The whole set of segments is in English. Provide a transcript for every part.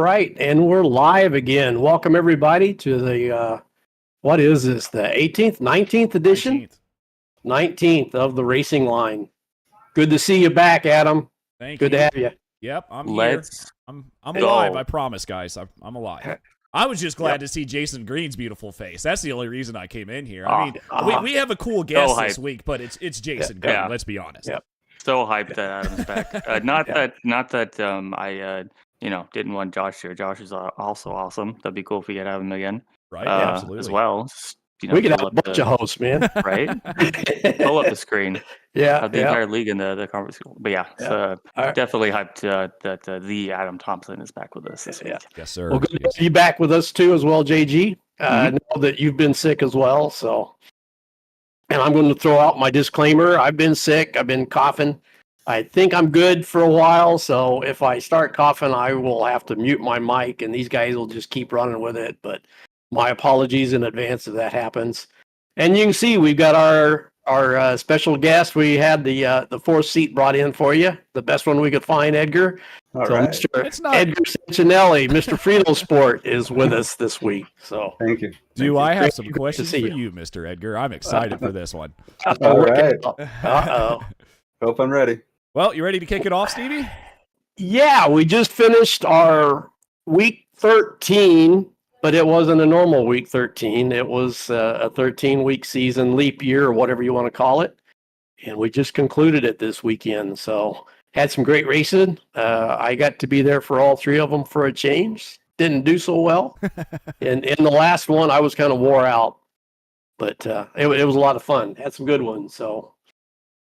right, and we're live again. Welcome everybody to the what is this? The 18th, 19th edition? 19th of the Raycing Line. Good to see you back, Adam. Thank you. Good to have you. Yep, I'm here. I'm alive. I promise, guys. I'm alive. I was just glad to see Jason Green's beautiful face. That's the only reason I came in here. I mean, we have a cool guest this week, but it's Jason Green. Yeah. Let's be honest. Yep. So hyped that Adam's back. Not that I didn't want Josh here. Josh is also awesome. That'd be cool if we could have him again. Right. Absolutely. As well. We could have a bunch of hosts, man. Right. Pull up the screen. Yeah. The entire league in the conference. But so definitely hyped that the Adam Thompson is back with us this week. Yes, sir. Well, good to see you back with us too, as well, JG. I know that you've been sick as well, so. And I'm going to throw out my disclaimer. I've been sick. I've been coughing. I think I'm good for a while, so if I start coughing, I will have to mute my mic, and these guys will just keep running with it. But my apologies in advance if that happens. And you can see we've got our special guest. We had the fourth seat brought in for you, the best one we could find, Edgar. All right. Mr. Edgar Sanchinelli, Mr. Fritosport, is with us this week. So thank you. I have some questions for you, Mr. Edgar? I'm excited for this one. All right. Uh-oh. Hope I'm ready. Well, you ready to kick it off, Stevie? Yeah, we just finished our week 13, but it wasn't a normal week 13. It was a 13-week season, leap year, or whatever you want to call it. And we just concluded it this weekend. So had some great racing. I got to be there for all three of them for a change. Didn't do so well. And in the last one, I was kind of wore out. But it was a lot of fun. Had some good ones. So,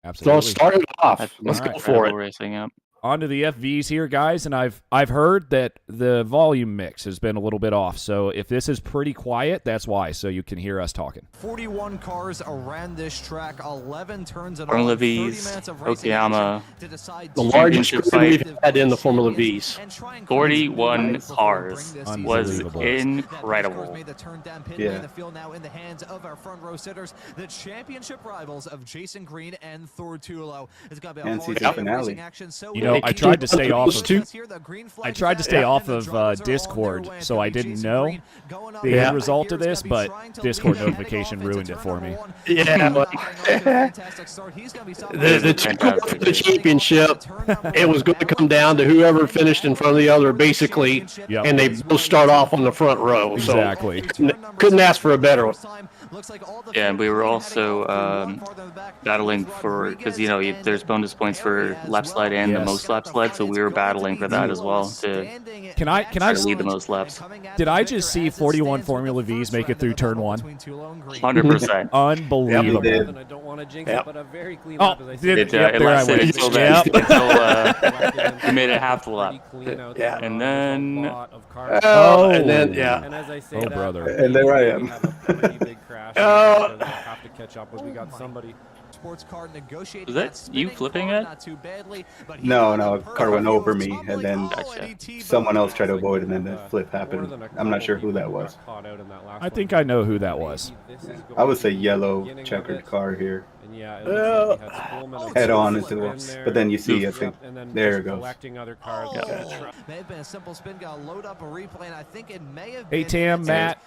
absolutely. So starting off, let's go for it. Racing up. On to the FVs here, guys, and I've heard that the volume mix has been a little bit off. So if this is pretty quiet, that's why, so you can hear us talking. 41 cars around this track, 11 turns and Formula V's, Okayama, the largest grid we've had in the Formula V's. 41 cars was incredible. Yeah. The championship rivals of Jason Green and Thor Tulo. It's going to be a season finale. I tried to stay off of Discord, so I didn't know the end result of this, but Discord notification ruined it for me. Yeah, but the championship, it was going to come down to whoever finished in front of the other, basically, and they both start off on the front row. Exactly. So couldn't ask for a better one. Yeah, and we were also battling for, because there's bonus points for lap sled and the most lap sled, so we were battling for that as well to can I lead the most laps. Did I just see 41 Formula V's make it through turn 1? 100%. Unbelievable. Yep, I don't want to jinx it, but a very clean lap. It lasted until we made it half the lap. And then and then And as I say brother. And there I am. Have to catch up with. We got somebody. Sports car negotiating. Was that you flipping it? No, a car went over me, and then someone else tried to avoid, and then the flip happened. I'm not sure who that was. I think I know who that was. Yeah. I would say yellow checkered car here. Head on into it, but then you see, I think, there it goes. May have been a simple spin, got load up a replay, and I think it may have Hey, been Tam, Matt,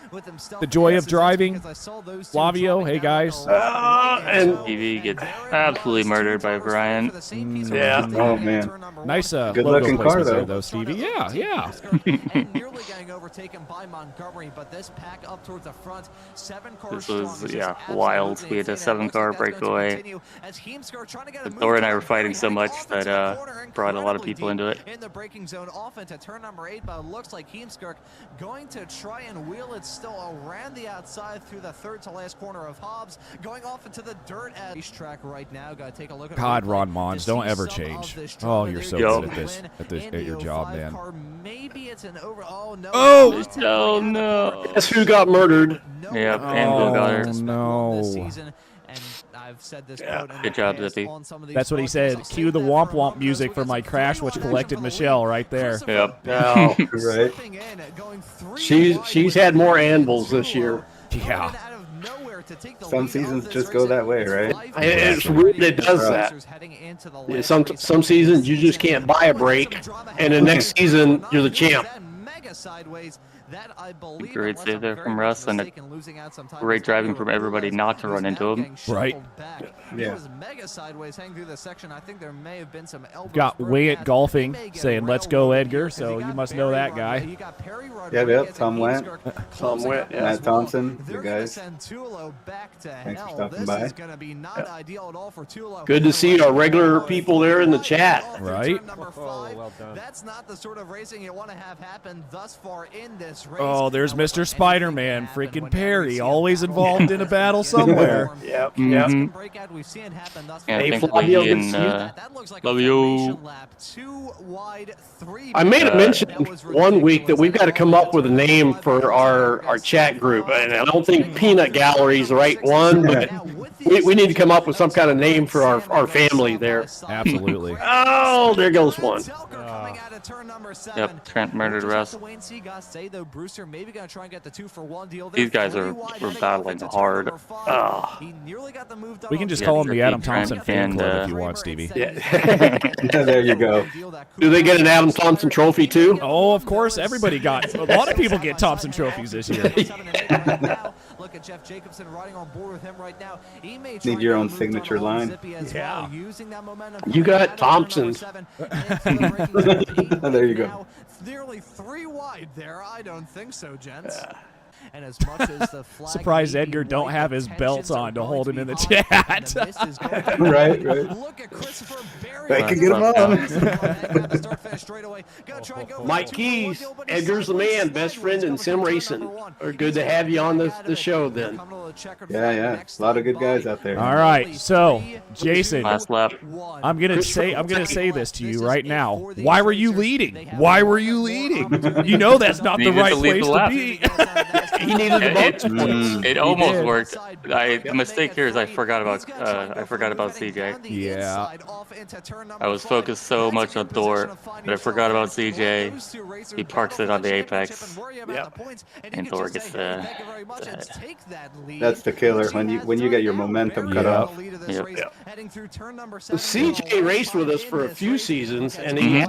the joy of driving. Flavio, hey, guys. and TV gets absolutely murdered by Brian. Yeah. Oh, man. Nice good logo looking car, placement there, though, Stevie. Yeah. And nearly getting overtaken by Montgomery, but this pack up towards the front, 7 cars. This was wild. We had a 7-car breakaway. Thor and I were fighting so much that brought a lot of people into it. In the braking zone, off into turn number 8, but it looks like Heemskerk going to try and wheel it still around the outside through the third to last corner of Hobbs, going off into the dirt at the track right now. Got to take a look at God, Ron Mons, don't ever change. Oh, you're so good at your job, man. Maybe it's an over. Oh no! Guess who got murdered? Yep, and Bill got her. No. I've said this Good job, Zippy. That's what he said. Cue the womp womp music for my crash, which collected Michelle right there. Yep. No. Right. She's had more anvils this year. Yeah. Some seasons just go that way, right? It's weird it does that. Some seasons you just can't buy a break, and the next season you're the champ. mega sideways. That I believe. Great save there from Russ, and a great driving from everybody not to run into him. Right. Yeah. Was mega sideways hanging through the section. I think there may have been some elbows. Got Wyatt golfing, saying "Let's go, Edgar." So you must know that guy. Yeah, Tom Went. Tom Went, yeah. Matt Thompson, the guys. Thanks for stopping by. Good to see our regular people there in the chat. Right. Oh, well done. That's not the sort of racing you want to have happen thus far in this race. Oh, there's Mr. Spider-Man, freaking Perry, always involved in a battle somewhere. Yep. Yeah, thankfully he and love you. I made a mention one week that we've got to come up with a name for our chat group, and I don't think Peanut Gallery is the right one, but we need to come up with some kind of name for our family there. Absolutely. Oh, there goes one. Yep, Trent murdered Russ. These guys are battling hard. We can just call him the Adam Thompson fan club if you want, Stevie. Yeah. There you go. Do they get an Adam Thompson trophy too? Oh, of course, everybody got. A lot of people get Thompson trophies this year. Look at Jeff Jacobson riding on board with him right now. He may need your own signature line. Yeah. You got Thompson's. There you go. Nearly 3 wide there. I don't think so, gents. And as much as the flag Surprised Edgar don't have his belts on to hold him in the chat. Right. Look at Christopher Berry. I can get him on. Mike Keys, Edgar's the man, best friend in sim racing. We're good to have you on the show then. Yeah. A lot of good guys out there. All right, so Jason, Last lap. I'm gonna say this to you right now. Why were you leading? Why were you leading? You know that's not the right place to be. He needed the bonus points. It almost worked. The mistake here is I forgot about CJ. Yeah. I was focused so much on Thor that I forgot about CJ. He parks it on the apex. Yep. And Thor gets the That's the killer when you get your momentum cut off. Yep. CJ raced with us for a few seasons, and he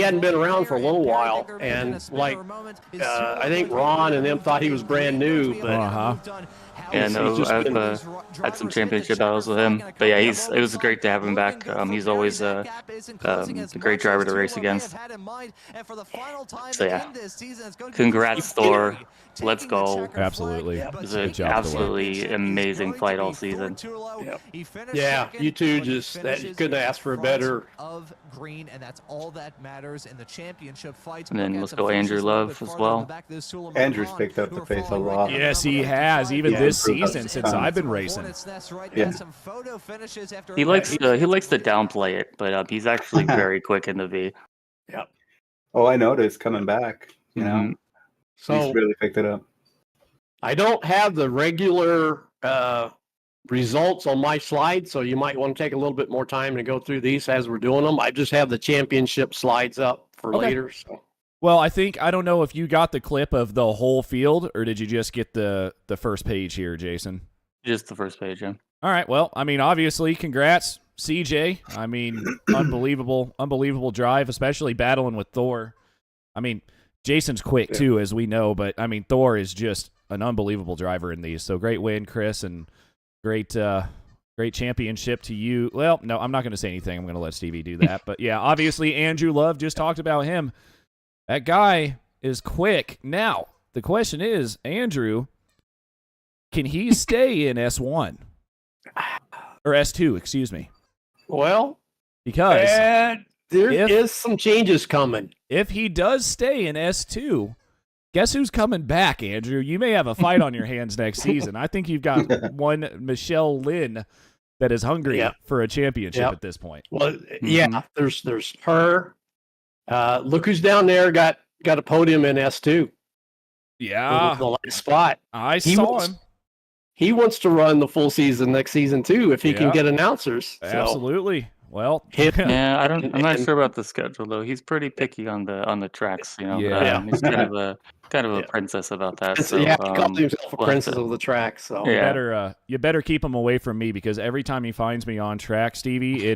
hadn't been around for a little while. And I think Ron and them thought he was brand new, but yeah, no, I've had some championship battles with him. But yeah, it was great to have him back. He's always a great driver to race against. So yeah, congrats, Thor. Let's go. Absolutely. It was an absolutely amazing fight all season. Yep. Yeah, you two just couldn't ask for a better. Green, and that's all that matters in the championship fight. And then let's go Andrew Love as well. Andrew's picked up the pace a lot. Yes, he has. Even this season since I've been racing. Yeah. He likes to downplay it, but he's actually very quick in the V. Yep. Oh, I noticed coming back. You know, so he's really picked it up. I don't have the regular results on my slide, so you might want to take a little bit more time to go through these as we're doing them. I just have the championship slides up for later. So. Well, I don't know if you got the clip of the whole field, or did you just get the first page here, Jason? Just the first page, yeah. All right. Well, I mean, obviously, congrats, CJ. I mean, unbelievable drive, especially battling with Thor. I mean, Jason's quick too, as we know, but I mean, Thor is just an unbelievable driver in these. So great win, Chris, and great championship to you. Well, no, I'm not going to say anything. I'm going to let Stevie do that. But yeah, obviously, Andrew Love just talked about him. That guy is quick. Now, the question is, Andrew, can he stay in S1? Or S2, excuse me. Well, because there is some changes coming. If he does stay in S2, guess who's coming back, Andrew? You may have a fight on your hands next season. I think you've got one Michelle Lynn that is hungry for a championship at this point. Well, there's her. Look who's down there, got a podium in S2. Yeah. The last spot. I saw him. He wants to run the full season next season too, if he can get announcers. So. Absolutely. Well, yeah, I'm not sure about the schedule though. He's pretty picky on the tracks. Yeah. He's kind of a princess about that. So yeah, he calls himself a we'll princess of the track. So Yeah. you better keep him away from me, because every time he finds me on track, Stevie,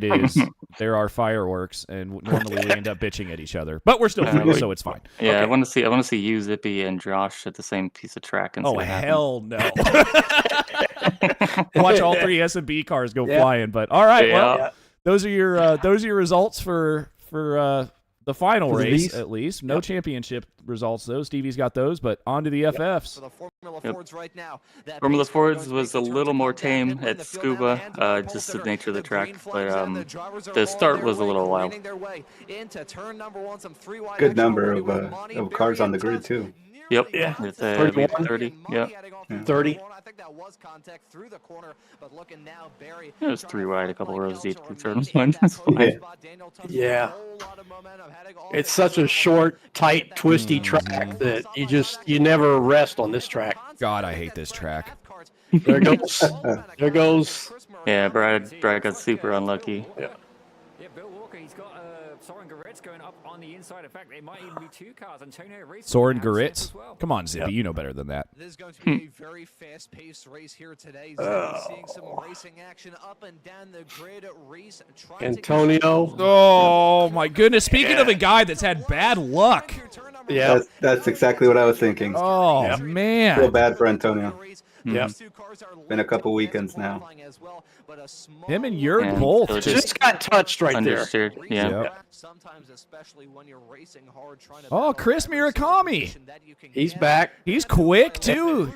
there are fireworks, and normally we end up bitching at each other. But we're still friends, so it's fine. Yeah, Okay. I want to see you, Zippy, and Josh at the same piece of track and see what hell no! Watch all 3 S&B cars go flying. But all right, well, those are your results for the final race, at least. No championship results, though. Stevie's got those, but on to the FFs. For the Formula Fords right now. Formula Fords was a little more tame at Scuba, just the nature of the track, but the start was a little wild. Good number of cars on the grid, too. Yep. Yeah. It's 30. Yep. 30. I think that was contact through the corner, but looking now, Barry. It was 3 wide, a couple of rows deep. That's fine. Yeah. It's such a short, tight, twisty track that you never rest on this track. God, I hate this track. There goes. There goes. Yeah, Brad got super unlucky. Yeah. Bill Walker, he's got Soren Goretz going up on the inside. In fact, there might even be 2 cars. Antonio Racing. Soren Goretz? Come on, Zippy, you know better than that. This is going to be a very fast-paced race here today. Seeing some racing action up and down the grid. Reese Antonio. Oh my goodness! Speaking of a guy that's had bad luck. Yeah, that's exactly what I was thinking. Oh man, feel bad for Antonio. Yeah, been a couple weekends now. Him and Jurg both just got touched right understeered. there. Yeah. Yep. Oh, Chris Murakami. He's back. He's quick too.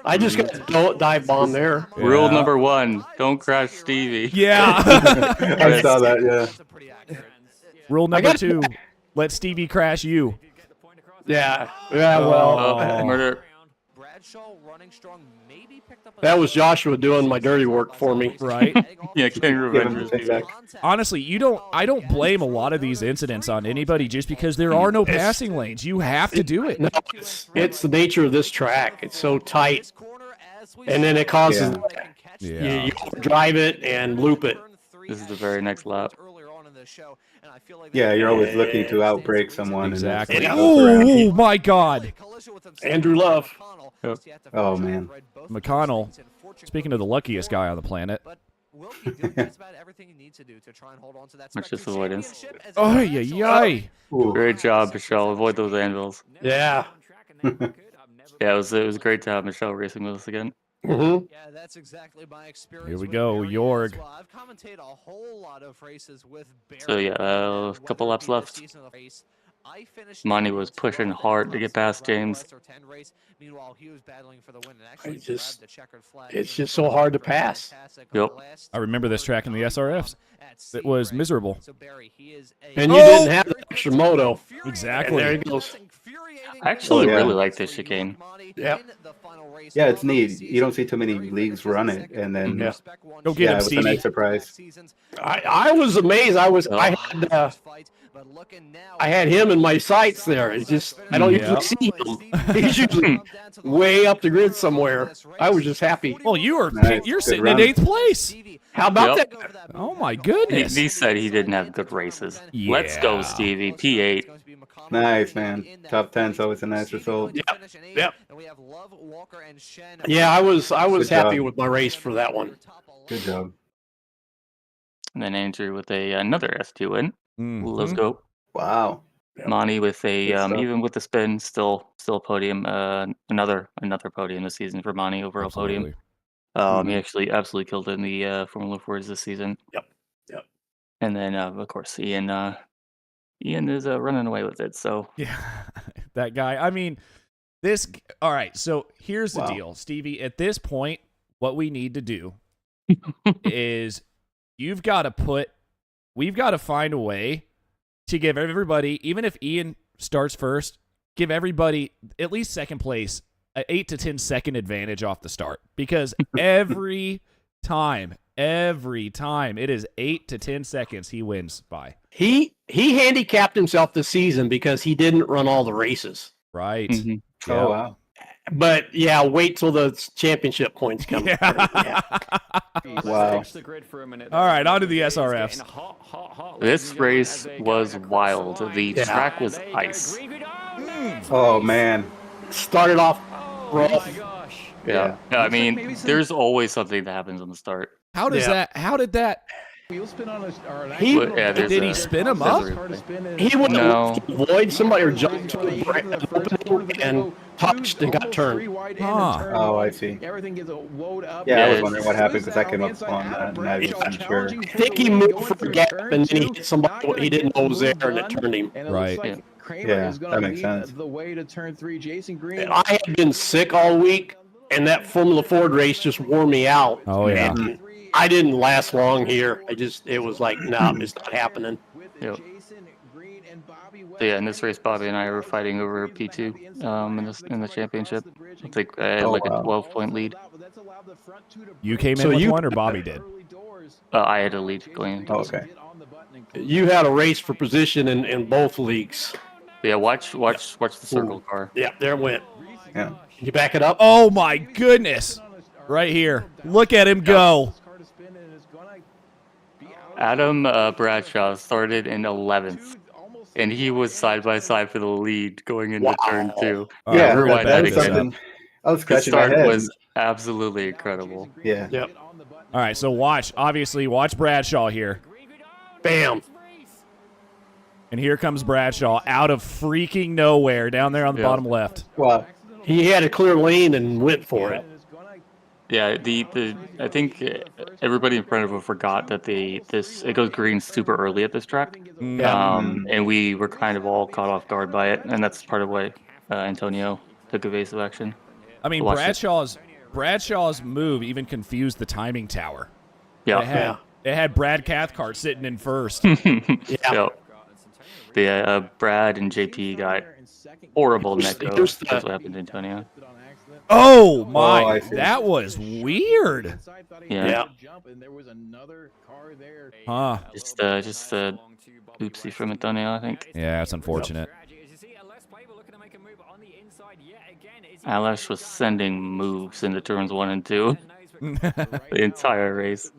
I just got a dive bomb there. Yeah. Rule number 1: don't crash Stevie. Yeah. I saw that. Yeah. Rule number 2: let Stevie crash you. Yeah. Yeah. Well, Murder. that was Joshua doing my dirty work for me. Right. Yeah, King Revenge. Honestly, I don't blame a lot of these incidents on anybody just because there are no passing lanes. You have to do it. No, it's the nature of this track. It's so tight, and then it causes you drive it and loop it. This is the very next lap. Yeah, you're always looking to outbrake someone. Exactly. Oh my God. Andrew Love. Yep. Oh man. McConnell. Speaking of the luckiest guy on the planet. Much just avoidance. Oh yeah. Great job, Michelle. Avoid those anvils. Yeah. Yeah, it was great to have Michelle racing with us again. Mm-hmm. Yeah, that's exactly my experience. Here we go, Jorg. I've commentated a whole lot of races with Barry. So yeah, a couple laps left. Monty was pushing hard to get past James. Meanwhile, he was battling for the win and actually grabbed the checkered flag. It's just so hard to pass. Yep. I remember this track in the SRFs. It was miserable. And you didn't have the extra moto. Exactly. And there he goes. I actually yeah. really like this chicane. Yep. Yeah, it's neat. You don't see too many leagues run it, and then Go get him, it was a Stevie. nice surprise. I was amazed. I had him in my sights there. It's just I don't usually see him. He's usually way up the grid somewhere. I was just happy. Well, you're Good sitting run. in 8th place. How about Yep. that? Oh my goodness. He said he didn't have good races. Let's go, Yeah. Stevie. P8. Nice, man. Top 10's always a nice result. Yep. Yeah, I was Good happy job. with my race for that one. Good job. And then Andrew with another S2 win. Mhm. Let's go. Wow. Monty with a Good stuff. even with the spin, still podium. Another podium this season for Monty, overall podium. Absolutely. He actually absolutely killed it in the Formula Fords this season. Yep. And then of course Ian is running away with it. So Yeah, that guy. I mean, all right, so here's the deal, Stevie. At this point, what we need to do is we've got to find a way to give everybody, even if Ian starts first, give everybody at least second place an 8 to 10 second advantage off the start. Because every time it is 8 to 10 seconds he wins by. He handicapped himself this season because he didn't run all the races. Right. Mhm. Yeah. Oh wow. But yeah, wait till the championship points come. Yeah. Wow. All right, on to the SRFs. This race was wild. The track was ice. Oh man. Started off rough. Yeah. I mean, there's always something that happens on the start. How does that? How did that? He Did he spin him up? He went No. to avoid somebody or jumped to the opening and touched and got turned. Huh. Oh, I see. Yeah, I was wondering what happened because I came up on that and I wasn't sure. I think he moved for a gap and then he hit somebody he didn't know was there and it turned him. Right. Yeah, that makes sense. And I had been sick all week, and that Formula Ford race just wore me out. Oh yeah. And I didn't last long here. It was like, no, it's not happening. Yep. So yeah, in this race, Bobby and I were fighting over P2 in the championship. I think I had like a 12-point lead. You came in with one, or Bobby did? I had a lead going into Oh, okay. You had a race for position in both leagues. Yeah, watch the circle car. Yeah, there it went. Yeah. Can you back it up? Oh my goodness! Right here. Look at him go. Adam Bradshaw started in 11th, and he was side by side for the lead going into turn 2. Yeah, rewind that that's again. something. I was The scratching my start head. was absolutely incredible. Yeah. Yep. All right, so watch Bradshaw here. Bam. And here comes Bradshaw out of freaking nowhere down there on the bottom left. Wow. He had a clear lane and went for it. Yeah, I think everybody in front of him forgot that it goes green super early at this track. And we were kind of all caught off guard by it, and that's part of why Antonio took evasive action. I mean, Bradshaw's move even confused the timing tower. Yeah. It had Brad Cathcart sitting in first. Yeah. Brad and JP got horrible net go. That's what happened to Antonio. Oh my, that was weird. Yeah. Huh. Just oopsie from Antonio, I think. Yeah, that's unfortunate. Alash was sending moves into turns 1 and 2 the entire race.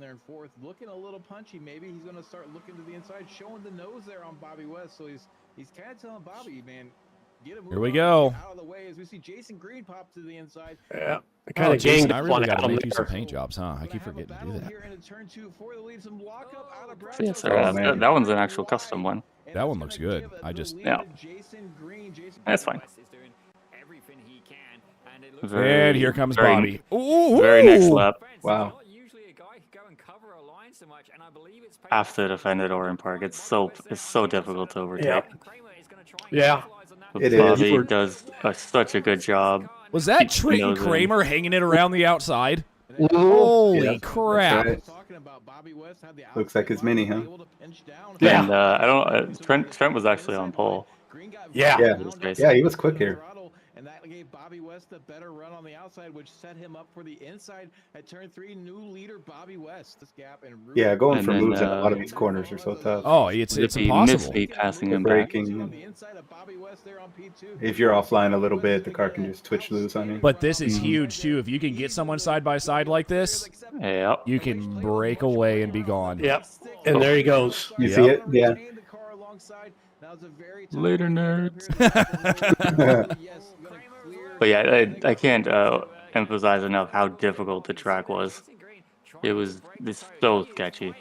Looking a little punchy. Maybe he's going to start looking to the inside, showing the nose there on Bobby West. So he's kind of telling Bobby, man, get a move here we go. out of the way as we see Jason Green pop to the inside. Yeah. Oh, Jason, I really got to make you some paint jobs, huh? I keep forgetting to do that. Yeah, so, that one's an actual custom one. That one looks good. Yeah. That's fine. And here comes Bobby. Ooh. Very next lap. Wow. After the defended Oran Park, it's so difficult to overtake. Yeah. But Bobby does such a good job. Was that Trenton Kramer hanging it around the outside? Holy crap! Right. Looks like it's mini, huh? Yeah. And I don't. Trent was actually on pole. Yeah. Yeah, he was quick here. And that gave Bobby West a better run on the outside, which set him up for the inside at turn 3. New leader Bobby West. This gap and yeah, going for moves in a lot of these corners are so tough. Oh, it's impossible. Passing him braking. If you're offline a little bit, the car can just twitch loose on you. But this is huge too. If you can get someone side by side like this, you can break away and be gone. Yep. And there he goes. You see it? Yeah. Later, nerds. But yeah, I can't emphasize enough how difficult the track was. It's so sketchy.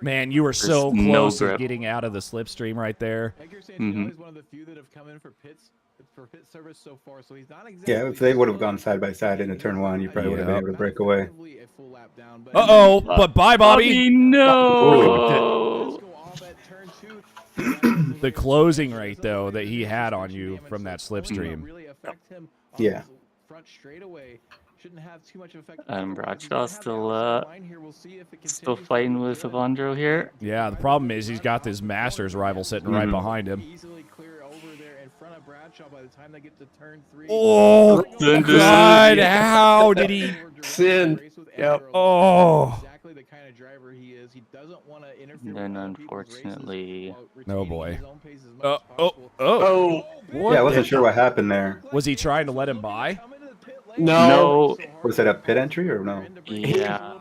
Man, you were so close to getting out of the slipstream right there. Yeah, if they would have gone side by side into turn 1, you probably would have been able to break away. Uh-oh, but bye, Bobby. No. The closing rate, though, that he had on you from that slipstream. Yeah. And Bradshaw still fighting with Evandro here. Yeah, the problem is he's got this Masters rival sitting right behind him. Oh, God, how did he sin? Yep. Oh. And then unfortunately, no boy. Oh. What Yeah, I wasn't sure what happened there. Was he trying to let him by? No. Was it a pit entry or no? Yeah.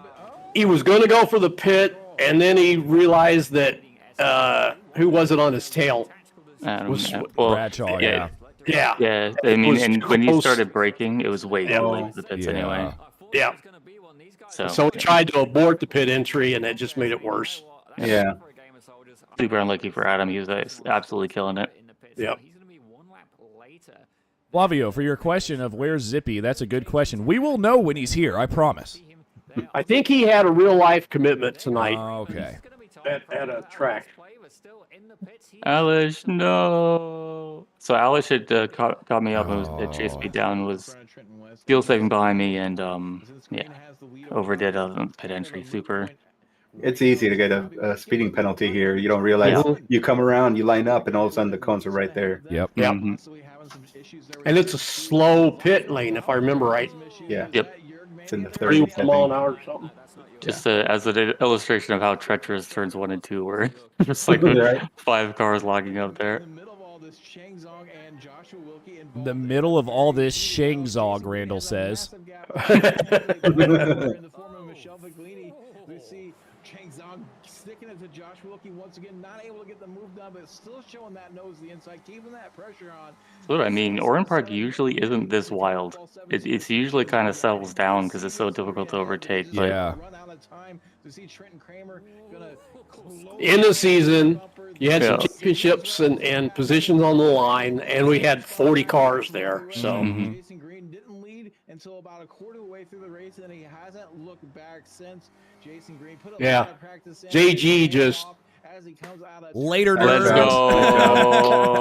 He was going to go for the pit, and then he realized that who was it on his tail? Bradshaw, yeah. Yeah. I mean, and when he close. started braking, it was way too late for the pits anyway. Yeah. So he tried to abort the pit entry, and it just made it worse. Yeah. Super unlucky for Adam. He was absolutely killing it. Yep. Flavio, for your question of where's Zippy, that's a good question. We will know when he's here, I promise. I think he had a real life commitment tonight. Okay. At a track. Alish, no. So Alish had caught me up and had chased me down, was fuel saving behind me, and overdid a pit entry. Super. It's easy to get a speeding penalty here. You don't realize you come around, you line up, and all of a sudden the cones are right there. Yep. Mm-hmm. And it's a slow pit lane, if I remember right. Yeah. Yep. It's in the 30s. 31 mile an hour or something. Just as an illustration of how treacherous turns 1 and 2 were. Just like Right. 5 cars logging up there. The middle of all this Shangzog, Randall says. Sticking it to Josh Wilkie once again, not able to get the move done, but still showing that nose the inside, keeping that pressure on. That's what I mean. Oran Park usually isn't this wild. It's usually kind of settles down because it's so difficult to overtake. But Yeah. In the season, you had some championships and positions on the line, and we had 40 cars there. So. Jason Green didn't lead until about a quarter of the way through the race, and he hasn't looked back since. Jason Green put a lot of practice in. JG just later. Let's go.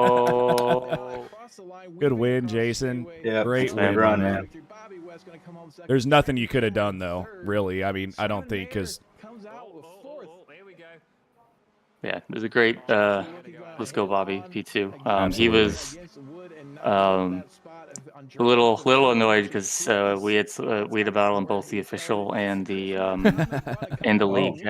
Good win, Jason. Yeah, great win, run, man. There's nothing you could have done, though. Really, I mean, I don't think because. Yeah, it was a great. Let's go, Bobby P2. He was a little annoyed because we had a battle in both the official and the league.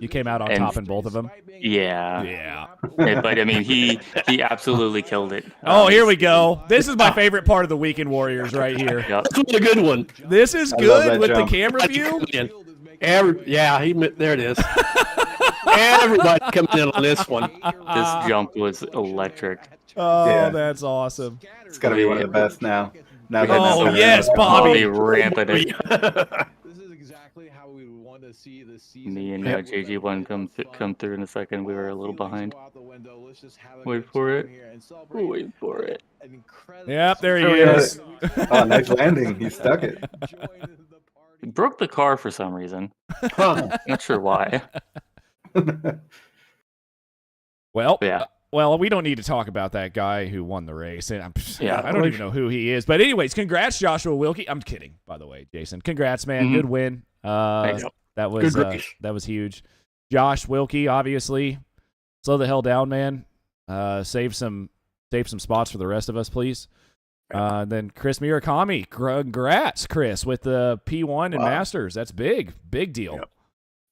You came out on top in both of them. Yeah. But I mean, he absolutely killed it. Oh, here we go. This is my favorite part of the Weekend Warriors right here. Yep. This was a good one. This is good with the camera view. There it is. Everybody coming in on this one. This jump was electric. Oh, that's awesome. It's got to be one of the best now. Oh, yes, Bobby. Rampant it. This is exactly how we want to see the season. Me and JG1 come through in a second. We were a little behind. Wait for it. Wait for it. Yep, there he is. Oh, nice landing. He stuck it. He broke the car for some reason. Not sure why. Well, we don't need to talk about that guy who won the race. And I don't even know who he is. But anyways, congrats, Joshua Wilkie. I'm kidding, by the way, Jason. Congrats, man. Good win. That was huge. Josh Wilkie, obviously. Slow the hell down, man. Save some spots for the rest of us, please. Then Chris Murakami. Congrats, Chris, with the P1 and Masters. That's big deal.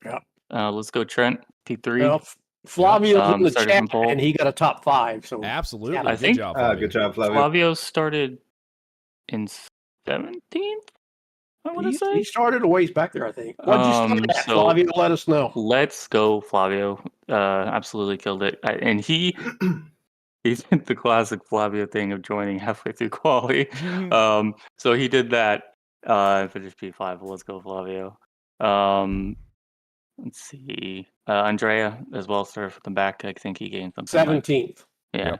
Yep. Let's go, Trent. P3. Well, Flavio's in the started chat, and he got a top 5. So absolutely, I think. Good job, Flavio. Flavio started in 17th. I want to say he started a ways back there. I think. What'd you start at, Flavio? Let us know. Let's go, Flavio. Absolutely killed it, and he did the classic Flavio thing of joining halfway through quali. So he did that. Finished P5. Let's go, Flavio. Let's see. Andrea as well started from the back. I think he gained something. 17th. Yeah.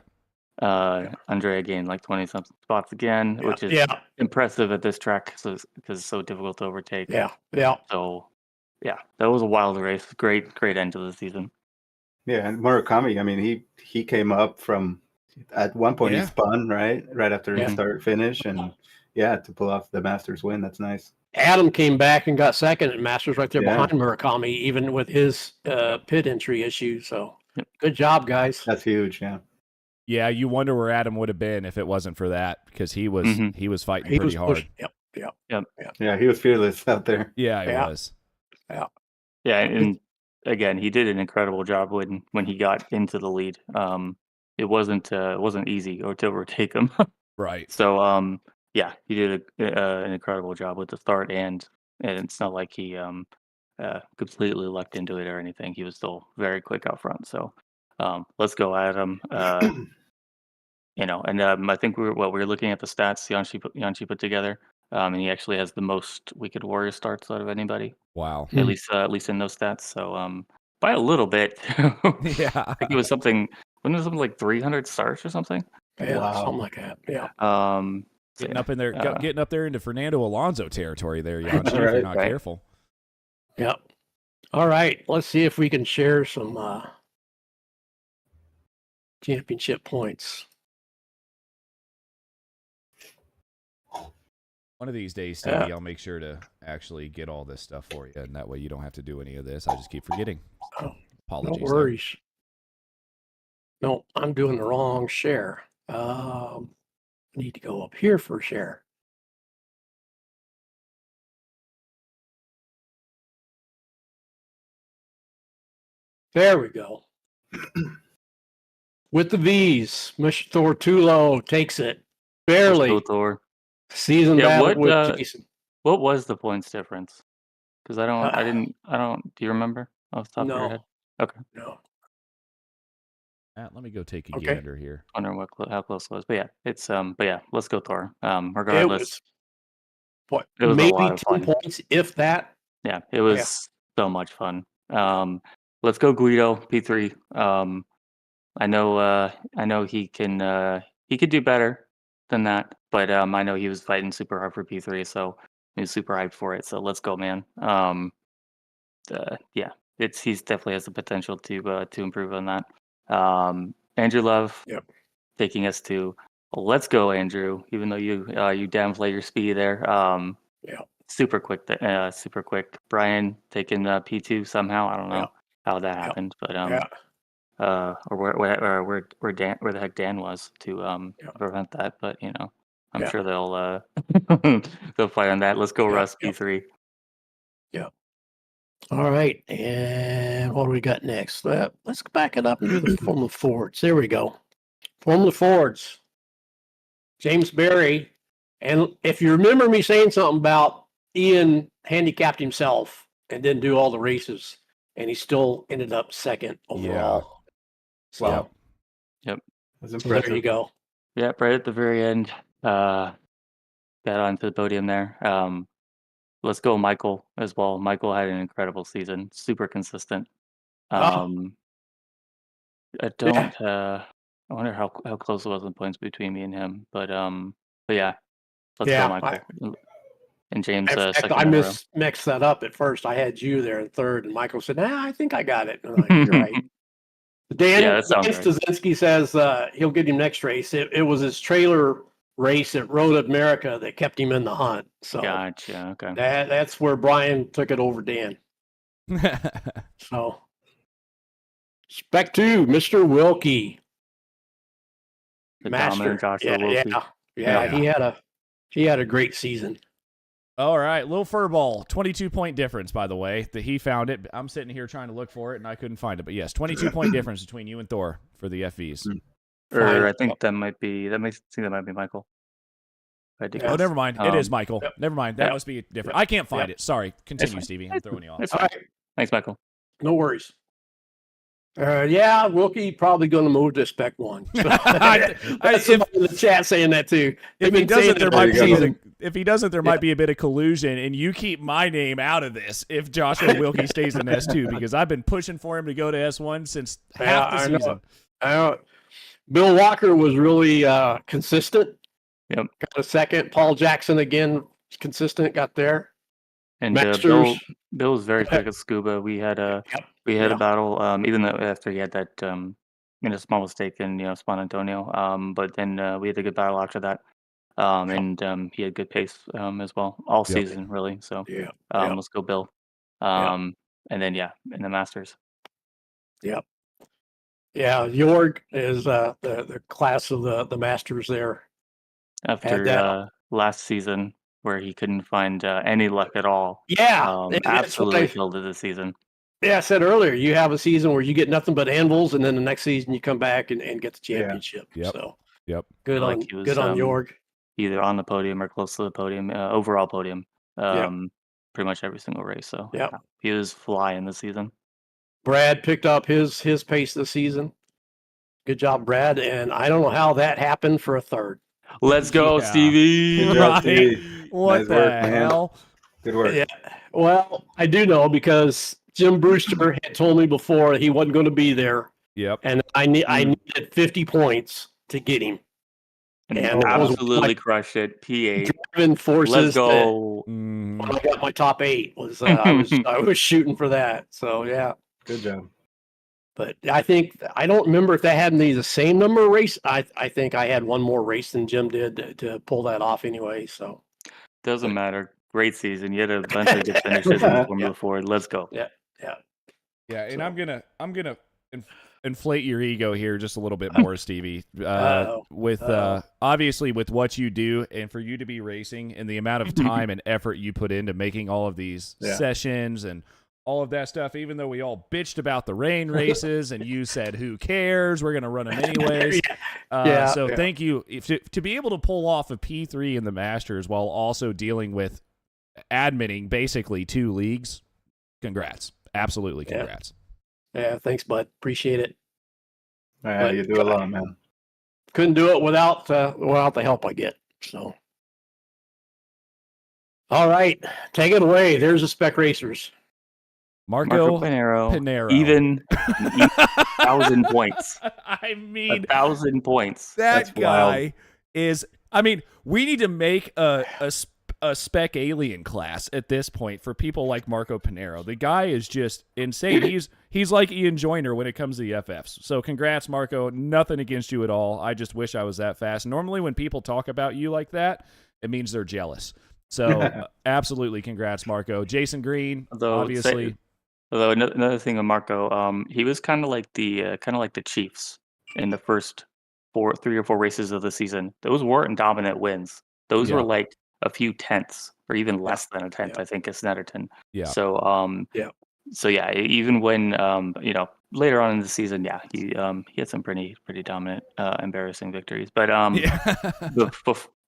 Andrea gained like 20-something spots again, which is impressive at this track because it's so difficult to overtake. Yeah. So, that was a wild race. Great end to the season. Yeah, and Murakami, I mean, he came up from, at one point he spun, right after he finish, and to pull off the Masters win. That's nice. Adam came back and got second at Masters right there behind Murakami, even with his pit entry issue. So good job, guys. That's huge, yeah. Yeah, you wonder where Adam would have been if it wasn't for that, because he was fighting pretty hard. Yep. Yeah, he was fearless out there. Yeah, he was. Yeah, and again, he did an incredible job when he got into the lead. It wasn't easy to overtake him. Right. So he did an incredible job with the start, and it's not like he completely lucked into it or anything. He was still very quick out front. So let's go at him. And I think we were looking at the stats Yanchi put together, and he actually has the most Wicked Warrior starts out of anybody. Wow. At least in those stats. So by a little bit. Yeah. I think it was something. Wasn't it something like 300 starts or something? Yeah, something like that. Yeah. Getting up in there, getting up there into Fernando Alonso territory there, Yanchi, if you're not careful. Yep. All right. Let's see if we can share some championship points. One of these days, Stevie, I'll make sure to actually get all this stuff for you, and that way you don't have to do any of this. I just keep forgetting. Apologies. No worries. No, I'm doing the wrong share. I need to go up here for share. There we go. With the V's, Mr. Thor Tulo takes it. Barely. Thor. Season battle with Jason. What was the points difference? Because I don't. Do you remember off the top of your head? Okay. No. Let me go take a gander here. I wonder how close it was, but yeah, it's But yeah, let's go Thor. Regardless, it was maybe 10 points, if that. Yeah, it was so much fun. Let's go Guido P3. I know he could do better than that, but I know he was fighting super hard for P3, so he was super hyped for it. So let's go, man. He's definitely has the potential to improve on that. Andrew Love, taking us to let's go, Andrew. Even though you downplay your speed there, super quick. Brian taking P2 somehow. I don't know how that happened, but or where the heck Dan was to prevent that. But I'm sure they'll they'll fight on that. Let's go, Russ P3. Yeah. All right, and what do we got next? Let's back it up and do the Formula Fords. There we go. Formula Fords. James Berry. And if you remember me saying something about Ian handicapped himself and didn't do all the races, and he still ended up second overall. Yeah. Wow. Yep. So there you go. Yep, right at the very end. Got onto the podium there. Let's go Michael as well. Michael had an incredible season, super consistent. I wonder how close it was in points between me and him, but yeah, let's go Michael. And James, I mixed that up at first. I had you there in third, and Michael said, "Nah, I think I got it." And I'm like, "You're right." Dan Stasinski says he'll get him next race. It was his trailer race at Road America that kept him in the hunt. So gotcha. Okay. That's where Brian took it over Dan. So spec 2, Mr. Wilkie. The Master. Yeah. He had a great season. All right, Lil Furball, 22-point difference, by the way. He found it. I'm sitting here trying to look for it, and I couldn't find it. But yes, 22-point difference between you and Thor for the FVs. Or I think that might be Michael. Oh, never mind. It is Michael. Yep. Never mind. That must be different. I can't find it. Sorry. Continue, Stevie. I'm throwing you off. All right. Thanks, Michael. No worries. Wilkie probably going to move to spec 1. I somebody in the chat saying that too. If he doesn't, there might be a bit of collusion, and you keep my name out of this if Joshua Wilkie stays in S2, because I've been pushing for him to go to S1 since half the season. Bill Walker was really consistent. Yep. Got a second. Paul Jackson again, consistent, got there. And Bill was very quick at scuba. We had a battle, even though after he had that small mistake in Spawn Antonio. But then we had a good battle after that. And he had good pace as well all season really. So let's go Bill. And then in the Masters. Yep. Yeah, Jorg is the class of the Masters there. After last season, where he couldn't find any luck at all. Yeah, absolutely killed it this season. Yeah, I said earlier, you have a season where you get nothing but anvils, and then the next season you come back and get the championship. Yep. So yep, good on Jorg. either on the podium or close to the podium, overall podium, pretty much every single race. So he was flying this season. Brad picked up his pace this season. Good job, Brad. And I don't know how that happened for a third. Let's go, Stevie. Good job, Stevie. What Nice the work, man. hell? Good work. Yeah. Well, I do know because Jim Brewster had told me before he wasn't going to be there. Yep. And I needed 50 points to get him. And absolutely crushed it. P8. Driving forces. Let's go. When I got my top 8 was I was shooting for that. So yeah. Good job. But I don't remember if they had the same number of race. I think I had one more race than Jim did to pull that off anyway. So doesn't matter. Great season. You had a bunch of good finishes in the Formula Ford. Let's go. Yeah. And so, I'm gonna inflate your ego here just a little bit more, Stevie. Obviously with what you do, and for you to be racing, and the amount of time and effort you put into making all of these sessions and all of that stuff, even though we all bitched about the rain races and you said, who cares? We're going to run them anyways. Thank you. To be able to pull off a P3 in the Masters while also dealing with admitting basically 2 leagues, congrats. Absolutely congrats. Yeah, thanks, bud. Appreciate it. You do a lot, man. Couldn't do it without the help I get. So, all right, take it away. There's the Spec Racers. Marco Pinero. Even 1,000 points. I mean, 1,000 points. That's guy wild. Is. I mean, we need to make a spec alien class at this point for people like Marco Pinero. The guy is just insane. He's like Ian Joyner when it comes to the FFs. So congrats, Marco. Nothing against you at all. I just wish I was that fast. Normally when people talk about you like that, it means they're jealous. So absolutely congrats, Marco. Jason Green, obviously. Although another thing with Marco, he was kind of like the Chiefs in the first 3 or 4 races of the season. Those weren't dominant wins. Those were like a few tenths, or even less than a tenth. I think, at Snetterton. Yeah. So So even when later on in the season, he had some pretty dominant, embarrassing victories. But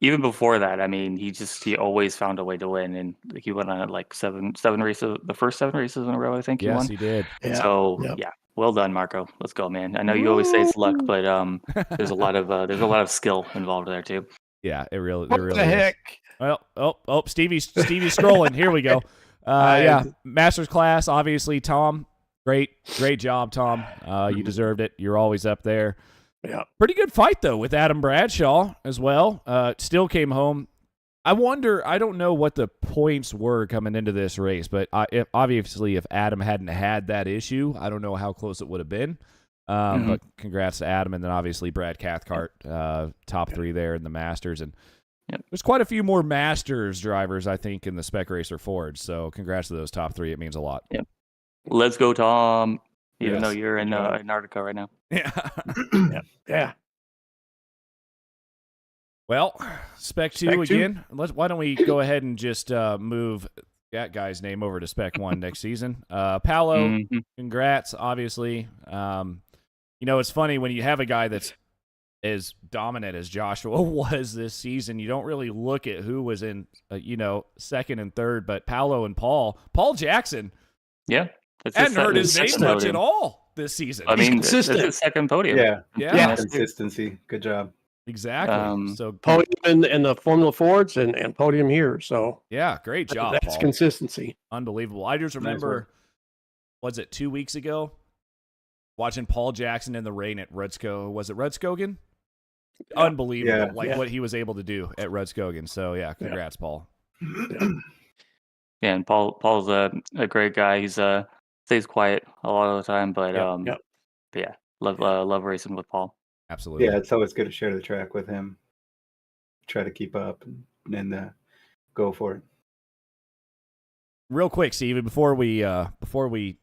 even before that, I mean, he always found a way to win, and he went on like seven races, the first 7 races in a row. I think he won. Yes, he did. So well done, Marco. Let's go, man. I know you always say it's luck, but there's a lot of skill involved there too. Yeah, it really. What the heck? Well, Stevie's scrolling. Here we go. Masters class, obviously, Tom. Great job, Tom. You deserved it. You're always up there. Yeah. Pretty good fight, though, with Adam Bradshaw as well. Still came home. I wonder, I don't know what the points were coming into this race, but if Adam hadn't had that issue, I don't know how close it would have been. But congrats to Adam, and then obviously Brad Cathcart, top 3 there in the Masters. And there's quite a few more Masters drivers, I think, in the Spec Racer Forge. So congrats to those top 3. It means a lot. Yep. Let's go, Tom. Even though you're in Antarctica right now. Yeah. Yeah. Well, Spec 2 again. Why don't we go ahead and just move that guy's name over to Spec 1 next season? Paolo, congrats, obviously. It's funny when you have a guy that's as dominant as Joshua was this season, you don't really look at who was in, second and third, but Paolo and Paul Jackson. Yeah. Hadn't heard his name much at all this season. I mean, that's his second podium. Yeah. Consistency. Good job. Exactly. So podium in the Formula Fords and podium here. So yeah, great job. That's Paul. Consistency. Unbelievable. I just remember, was it 2 weeks ago, watching Paul Jackson in the rain at Rudskogen. Was it Rudskogen? Yeah. Unbelievable. What he was able to do at Rudskogen. So yeah, congrats, Paul. Yeah, and Paul's a great guy. He's stays quiet a lot of the time, but love racing with Paul. Absolutely. Yeah, it's always good to share the track with him. Try to keep up and go for it. Real quick, Steven, before we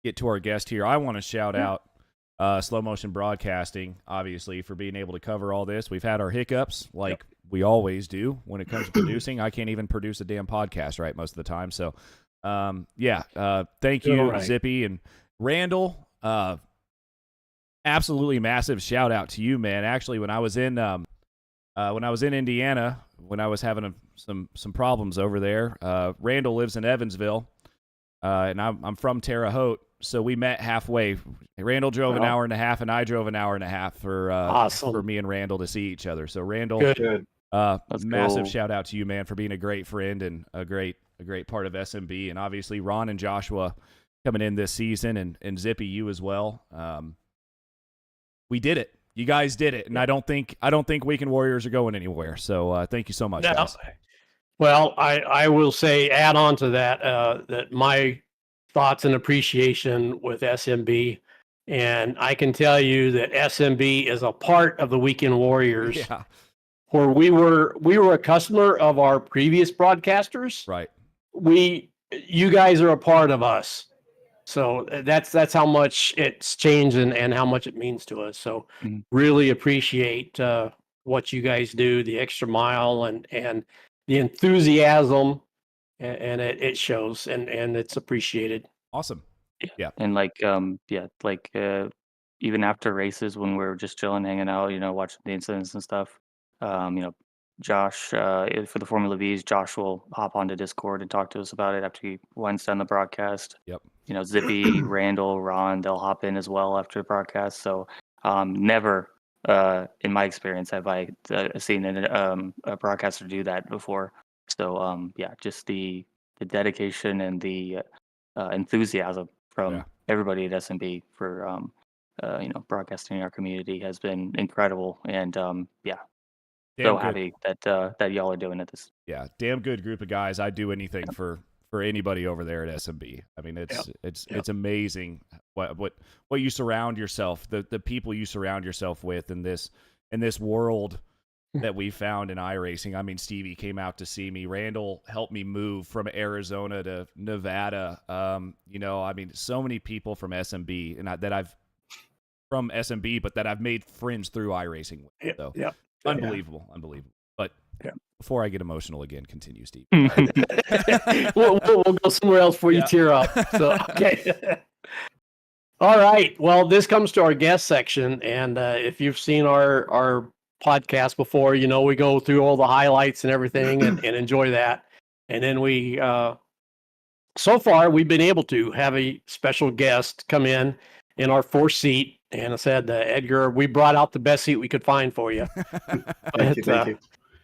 get to our guest here, I want to shout out Slow Motion Broadcasting, obviously, for being able to cover all this. We've had our hiccups, like we always do when it comes to producing. I can't even produce a damn podcast right most of the time. So, thank you, Zippy and Randall. Absolutely massive shout out to you, man. Actually, when I was in when I was in Indiana, when I was having some problems over there, Randall lives in Evansville, and I'm from Terre Haute, so we met halfway. Randall drove an hour and a half, and I drove an hour and a half for me and Randall to see each other. So Randall, Good. massive shout out to you, man, for being a great friend and a great part of SMB, and obviously Ron and Joshua coming in this season, and Zippy, you as well. We did it. You guys did it, and I don't think Weekend Warriors are going anywhere. So thank you so much, guys. Well, I will say, add on to that, that my thoughts and appreciation with SMB, and I can tell you that SMB is a part of the Weekend Warriors. Yeah. Where we were a customer of our previous broadcasters. Right. You guys are a part of us. So that's how much it's changed and how much it means to us. So really appreciate what you guys do, the extra mile and the enthusiasm, and it shows and it's appreciated. Awesome. Yeah. And even after races when we were just chilling, hanging out, watching the incidents and stuff, Josh, for the Formula Vs, Josh will hop onto Discord and talk to us about it after he winds down the broadcast. Yep. Zippy, Randall, Ron, they'll hop in as well after the broadcast. So never, in my experience, have I seen a broadcaster do that before. So just the dedication and the enthusiasm from everybody at SMB for broadcasting our community has been incredible. And so happy that y'all are doing it. Yeah, damn good group of guys. I'd do anything for anybody over there at SMB. I mean, it's amazing what you surround yourself, the people you surround yourself with in this world that we found in iRacing. I mean, Stevie came out to see me. Randall helped me move from Arizona to Nevada. I mean, so many people from SMB but that I've made friends through iRacing with. So unbelievable. But before I get emotional again, continue, Steve. we'll go somewhere else before you tear up. So okay. All right. Well, this comes to our guest section, and if you've seen our podcast before, we go through all the highlights and everything, and enjoy that. And then we, so far, we've been able to have a special guest come in our fourth seat. And I said, Edgar, we brought out the best seat we could find for you. Thank you.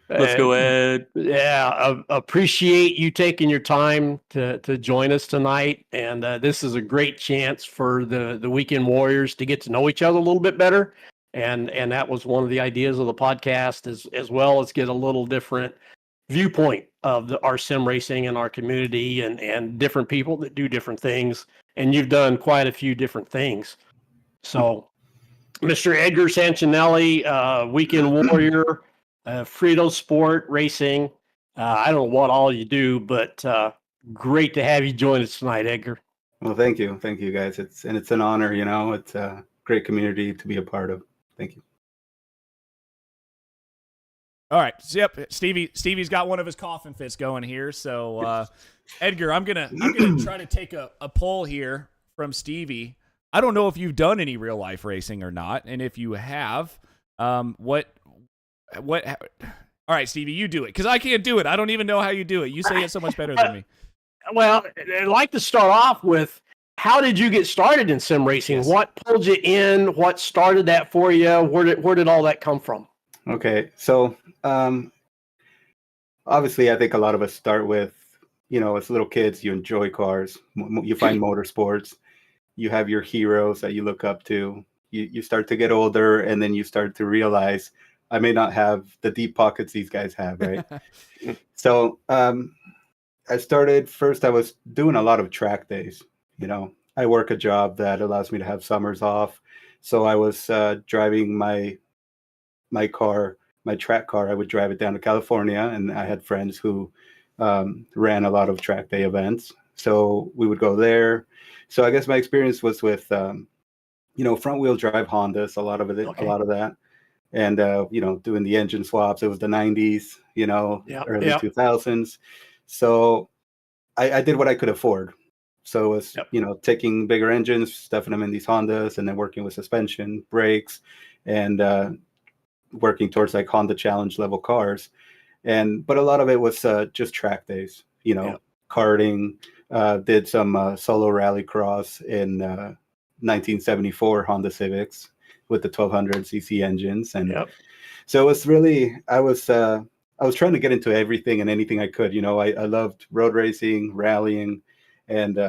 Let's go, Ed. Yeah, appreciate you taking your time to join us tonight. And this is a great chance for the Weekend Warriors to get to know each other a little bit better. And that was one of the ideas of the podcast, as well as get a little different viewpoint of our sim racing and our community and different people that do different things. And you've done quite a few different things. So, Mr. Edgar Sanchinelli, Weekend Warrior, Fritosport Racing. I don't know what all you do, but great to have you join us tonight, Edgar. Well, thank you, guys. It's an honor. It's a great community to be a part of. Thank you. All right. So, yep. Stevie's got one of his coughing fits going here. So, Edgar, I'm gonna try to take a poll here from Stevie. I don't know if you've done any real life racing or not, and if you have, what? All right, Stevie, you do it because I can't do it. I don't even know how you do it. You say it so much better than me. Well, I'd like to start off with, how did you get started in sim racing? Yes. What pulled you in? What started that for you? Where did all that come from? Okay, so obviously, I think a lot of us start with, as little kids, you enjoy cars. You find motorsports. You have your heroes that you look up to. You start to get older, and then you start to realize, I may not have the deep pockets these guys have, right? So I started, first I was doing a lot of track days. I work a job that allows me to have summers off. So I was driving my car, my track car. I would drive it down to California, and I had friends who ran a lot of track day events. So we would go there. So I guess my experience was with, front wheel drive Hondas, a lot of that. And, doing the engine swaps. It was the 90s, early 2000s. So I did what I could afford. So it was, taking bigger engines, stuffing them in these Hondas, and then working with suspension, brakes. And working towards like Honda Challenge level cars. But a lot of it was just track days, karting, did some solo rally cross in 1974 Honda Civics with the 1200cc engines. And so it was really, I was trying to get into everything and anything I could. I loved road racing, rallying, and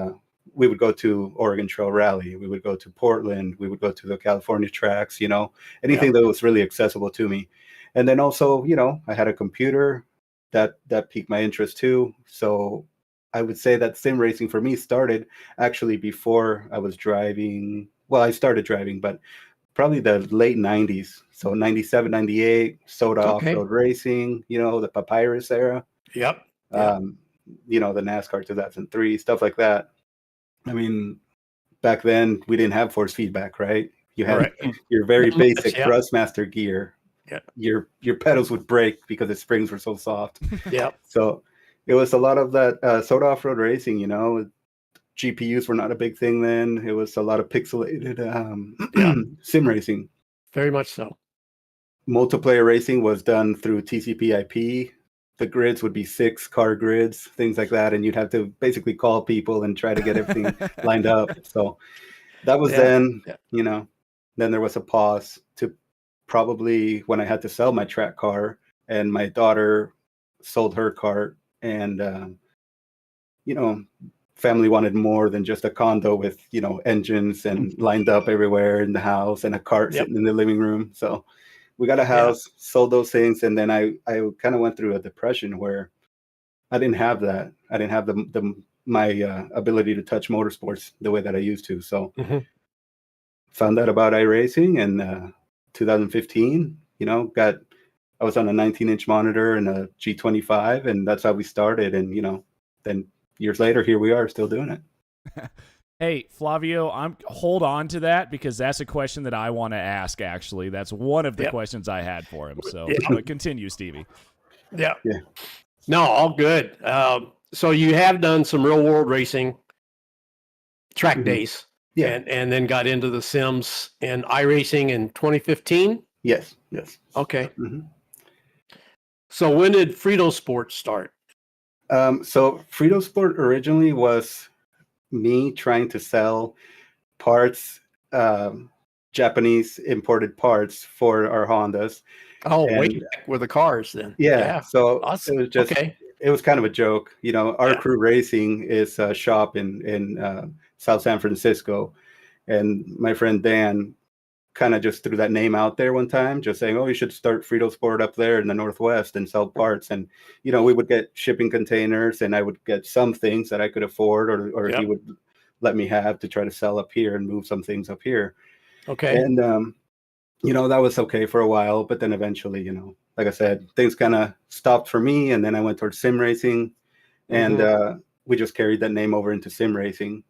we would go to Oregon Trail Rally. We would go to Portland. We would go to the California tracks, anything that was really accessible to me. And then also, I had a computer that piqued my interest too. So I would say that sim racing for me started actually before I was driving. Well, I started driving, but probably the late 90s. So 97, 98, soda off-road racing, the Papyrus era. Yep. The NASCAR 2003, stuff like that. I mean, back then we didn't have force feedback, right? You had your very basic Thrustmaster gear. Yeah. Your pedals would break because the springs were so soft. Yeah. So it was a lot of that soda off-road racing, GPUs were not a big thing then. It was a lot of pixelated sim racing. Very much so. Multiplayer racing was done through TCP/IP. The grids would be 6-car grids, things like that, and you'd have to basically call people and try to get everything lined up. So that was then. Then there was a pause to probably when I had to sell my track car, and my daughter sold her cart, and family wanted more than just a condo with engines and lined up everywhere in the house and a cart sitting in the living room. So we got a house, sold those things, and then I kind of went through a depression where I didn't have that. I didn't have my ability to touch motorsports the way that I used to. So found out about iRacing in 2015. I was on a 19-inch monitor and a G25, and that's how we started. And then years later, here we are, still doing it. Hey, Flavio, hold on to that because that's a question that I want to ask, actually. That's one of the questions I had for him. So continue, Stevie. Yeah. No, all good. So you have done some real-world racing, track days, and then got into the Sims and iRacing in 2015? Yes. Okay. So when did Fritosport start? So Fritosport originally was me trying to sell parts, Japanese imported parts for our Hondas. Way back with the cars then. Yeah. So awesome. It was just, it was kind of a joke. Our Crew Racing is a shop in South San Francisco. And my friend Dan kind of just threw that name out there one time, just saying, you should start Fritosport up there in the Northwest and sell parts. And, we would get shipping containers and I would get some things that I could afford or he would let me have to try to sell up here and move some things up here. Okay. And, that was okay for a while, but then eventually, like I said, things kind of stopped for me. And then I went towards sim racing and we just carried that name over into sim racing.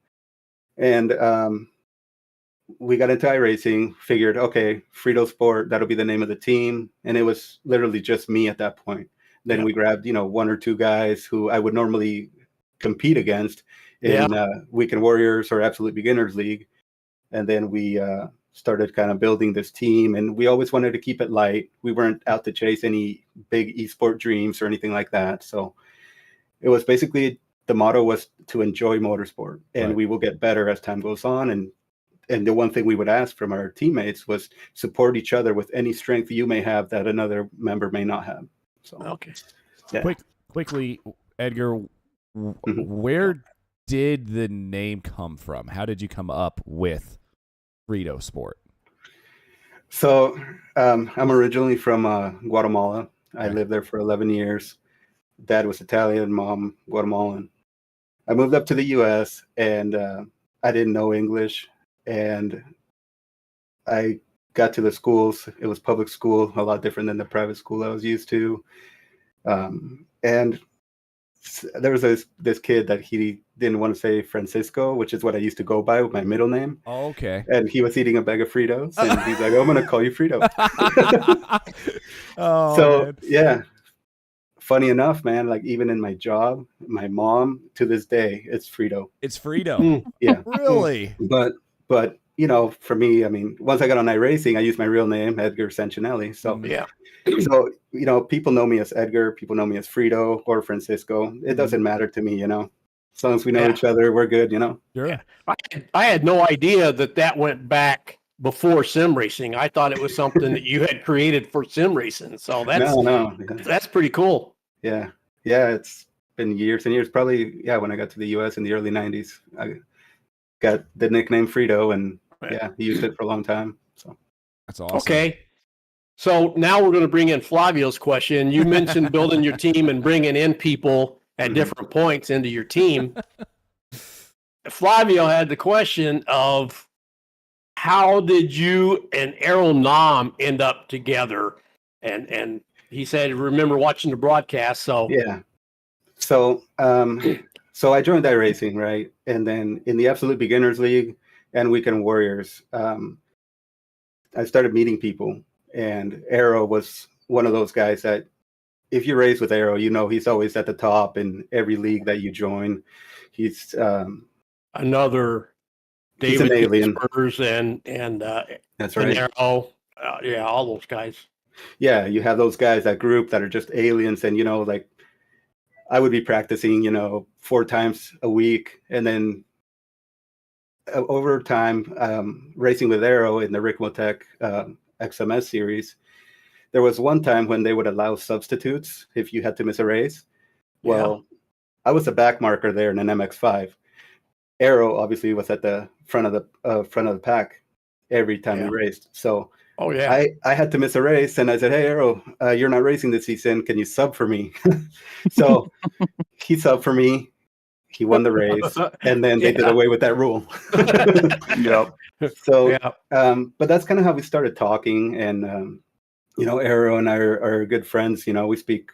And, we got into iRacing, figured, okay, Fritosport, that'll be the name of the team. And it was literally just me at that point. Then we grabbed, 1 or 2 guys who I would normally compete against in Weekend Warriors or Absolute Beginners League. And then we started kind of building this team. And we always wanted to keep it light. We weren't out to chase any big esport dreams or anything like that. So it was basically, the motto was to enjoy motorsport. And we will get better as time goes on. And the one thing we would ask from our teammates was support each other with any strength you may have that another member may not have. So, Quickly, Edgar, where did the name come from? How did you come up with Fritosport? So I'm originally from Guatemala. I lived there for 11 years. Dad was Italian, mom Guatemalan. I moved up to the U.S. and I didn't know English. And I got to the schools. It was public school, a lot different than the private school I was used to. And there was this kid that he didn't want to say Francisco, which is what I used to go by with my middle name. Oh, okay. And he was eating a bag of Fritos, and he's like, "I'm going to call you Frito." Man. Funny enough, man, like even in my job, my mom to this day, it's Frito. It's Frito. Yeah. Really? But for me, I mean, once I got on iRacing, I used my real name, Edgar Sanchinelli. So yeah. So, people know me as Edgar, people know me as Frito or Francisco. It doesn't matter to me, As long as we know each other, we're good, Sure. Yeah. I had no idea that went back before sim racing. I thought it was something that you had created for sim racing. So No. that's pretty cool. Yeah. It's been years and years. Probably, when I got to the US in the early 90s, I got the nickname Frito, and used it for a long time. So that's awesome. Okay. So now we're going to bring in Flavio's question. You mentioned building your team and bringing in people at different points into your team. Flavio had the question of, how did you and Errol Nam end up together? And he said, remember watching the broadcast. So yeah. So I joined iRacing, right? And then in the Absolute Beginners League and Weekend Warriors, I started meeting people, and Arrow was one of those guys that, if you race with Arrow, he's always at the top in every league that you join. He's another he's an alien. Spurs and that's right. Arrow, all those guys. Yeah, you have those guys, that group that are just aliens, and like I would be practicing, 4 times a week, and then over time, racing with Arrow in the Rick Motec XMS series, there was one time when they would allow substitutes if you had to miss a race. Well, I was a back marker there in an MX-5. Arrow obviously was at the front of the pack every time we raced. So I had to miss a race, and I said, "Hey, Arrow, you're not racing this season. Can you sub for me?" So he subbed for me. He won the race, and then they did away with that rule. Yep. So, but that's kind of how we started talking, and Arrow and I are good friends. We speak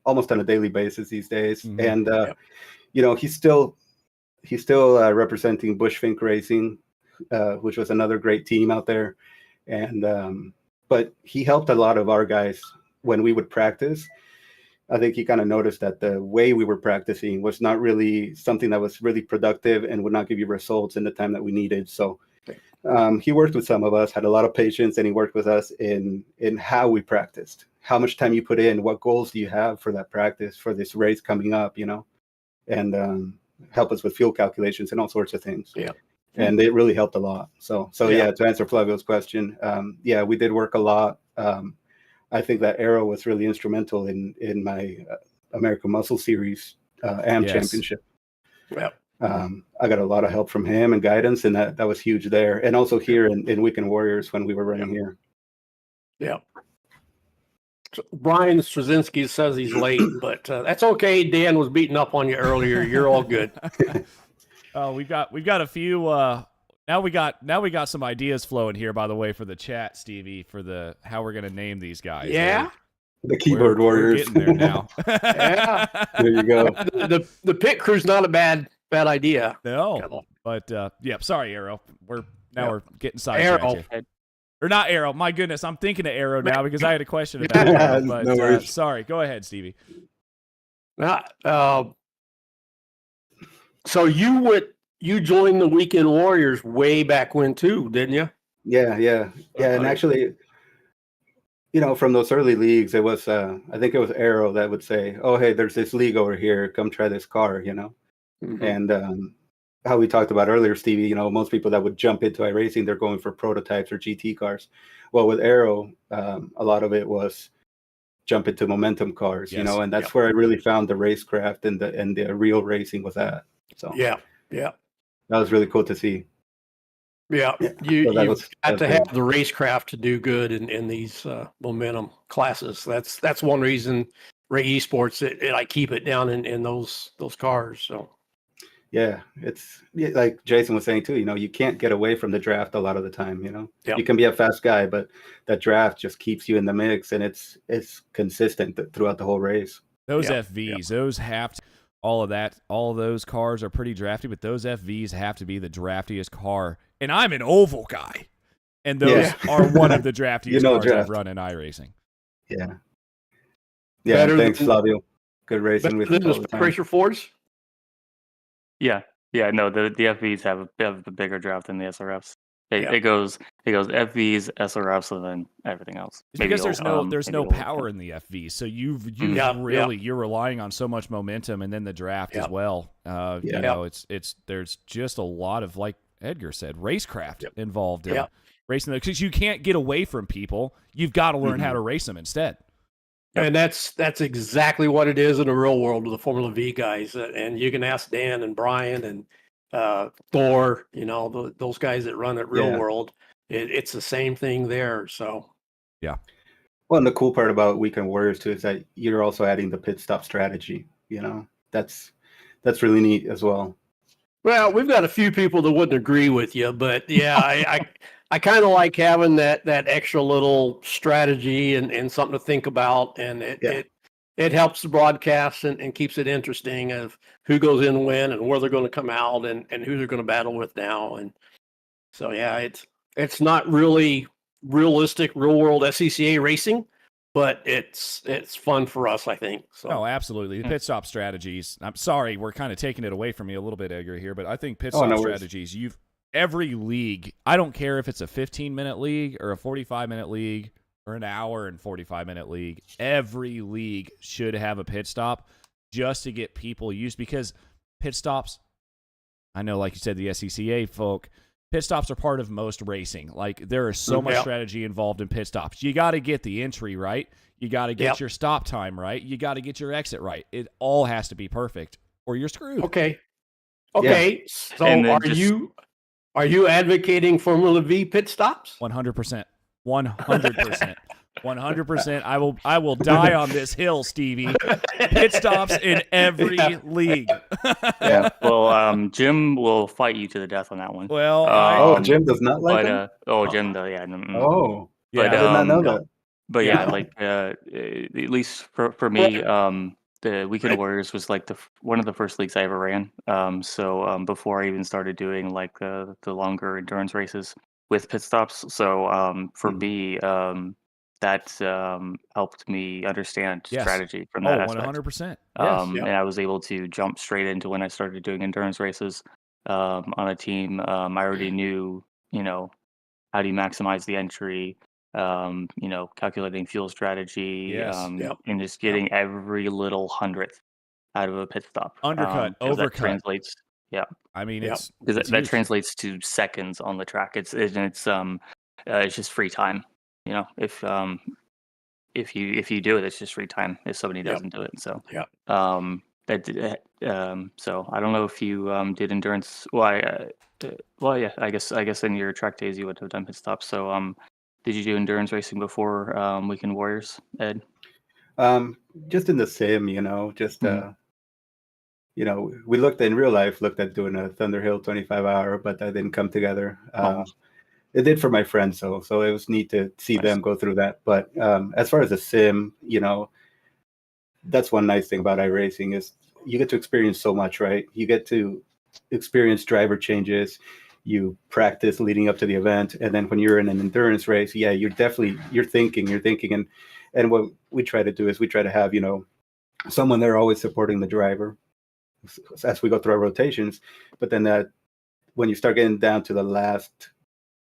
almost on a daily basis these days, and he's still representing Bushfink Racing, which was another great team out there, and but he helped a lot of our guys when we would practice. I think he kind of noticed that the way we were practicing was not really something that was really productive and would not give you results in the time that we needed. So he worked with some of us, had a lot of patience, and he worked with us in how we practiced, how much time you put in, what goals do you have for that practice, for this race coming up, and help us with fuel calculations and all sorts of things. Yeah. And it really helped a lot. So to answer Flavio's question, we did work a lot. I think that Arrow was really instrumental in my American Muscle Series championship. Yeah. I got a lot of help from him and guidance, and that was huge there. And also here in Weekend Warriors when we were running here. Yeah. So Brian Straczynski says he's late, but that's okay. Dan was beating up on you earlier. You're all good. We've got a few. Now we got some ideas flowing here, by the way, for the chat, Stevie, for how we're gonna name these guys. Yeah. The keyboard warriors. We're getting there now. There you go. The pit crew's not a bad idea. No. But sorry, Arrow. We're getting sidetracked here. Or not Arrow. My goodness, I'm thinking of Arrow now because I had a question about Arrow. But no sorry, go ahead, Stevie. So you joined the Weekend Warriors way back when too, didn't you? Yeah. And actually, from those early leagues, it was I think it was Arrow that would say, "Oh, hey, there's this league over here. Come try this car," And how we talked about earlier, Stevie, most people that would jump into iRacing, they're going for prototypes or GT cars. Well, with Arrow, a lot of it was jump into momentum cars, and that's where I really found the racecraft and the real racing was at. So yeah, that was really cool to see. Yeah, you've got to have the racecraft to do good in these momentum classes. That's one reason Ray Esports I keep it down in those cars. So yeah, it's like Jason was saying too. You can't get away from the draft a lot of the time. Yep. You can be a fast guy, but that draft just keeps you in the mix, and it's consistent throughout the whole race. Those FVs, those have to. All of that, all of those cars are pretty drafty, but those FVs have to be the draftiest car. And I'm an oval guy, and those are one of the draftiest cars I've run in iRacing. Yeah. Thanks, Flavio. Good racing with you all the time. Racer Fords? Yeah. No, the FVs have the bigger draft than the SRFs. It goes FVs, SRFs, and then everything else. It's because there's no power in the FV, so you're relying on so much momentum, and then the draft as well. You know, there's just a lot of, like Edgar said, racecraft involved in racing because you can't get away from people. You've got to learn how to race them instead. And that's exactly what it is in the real world with the Formula V guys. And you can ask Dan and Brian and Thor, you know, those guys that run it real world. It's the same thing there. So, yeah. Well, and the cool part about Weekend Warriors too is that you're also adding the pit stop strategy. You know, that's really neat as well. Well, we've got a few people that wouldn't agree with you, but yeah, I kind of like having that extra little strategy and something to think about, and it helps the broadcast and keeps it interesting of who goes in when and where they're going to come out and who they're going to battle with now. And so, yeah, it's not really realistic real world SCCA racing, but it's fun for us, I think. So. Oh, absolutely. The pit stop strategies. I'm sorry, we're kind of taking it away from you a little bit, Edgar, here, but I think pit stop strategies, every league, I don't care if it's a 15-minute league or a 45-minute league or an hour and 45-minute league, every league should have a pit stop just to get people used, because pit stops, I know, like you said, the SCCA folk, pit stops are part of most racing. Like, there is so much strategy involved in pit stops. You got to get the entry right. You got to get your stop time right. You got to get your exit right. It all has to be perfect, or you're screwed. Okay. So are you advocating Formula V pit stops? 100%. 100%. 100%. I will die on this hill, Stevie. Pit stops in every league. Yeah. Well, Jim will fight you to the death on that one. Well, Jim does not like it. Jim does. Yeah. Oh, but, I did not know that. But like at least for me, the Weekend Warriors was like one of the first leagues I ever ran. So before I even started doing like the longer endurance races with pit stops. So for me, that helped me understand strategy from that aspect. 100%. And I was able to jump straight into when I started doing endurance races on a team. I already knew, how do you maximize the entry, calculating fuel strategy, and just getting every little hundredth out of a pit stop. Undercut, overcut. That translates. Yeah. I mean, it's that translates to seconds on the track. It's just free time. If you do it, it's just free time. If somebody doesn't do it, so so I don't know if you did endurance. I guess in your track days you would have done pit stops. So did you do endurance racing before Weekend Warriors, Ed? Just in the sim, just we looked at doing a Thunderhill 25-hour, but that didn't come together. It did for my friends, so it was neat to see them go through that. But as far as the sim, that's one nice thing about iRacing is you get to experience so much, right? You get to experience driver changes. You practice leading up to the event, and then when you're in an endurance race, you're thinking, and what we try to do is we try to have someone there always supporting the driver as we go through our rotations. But then when you start getting down to the last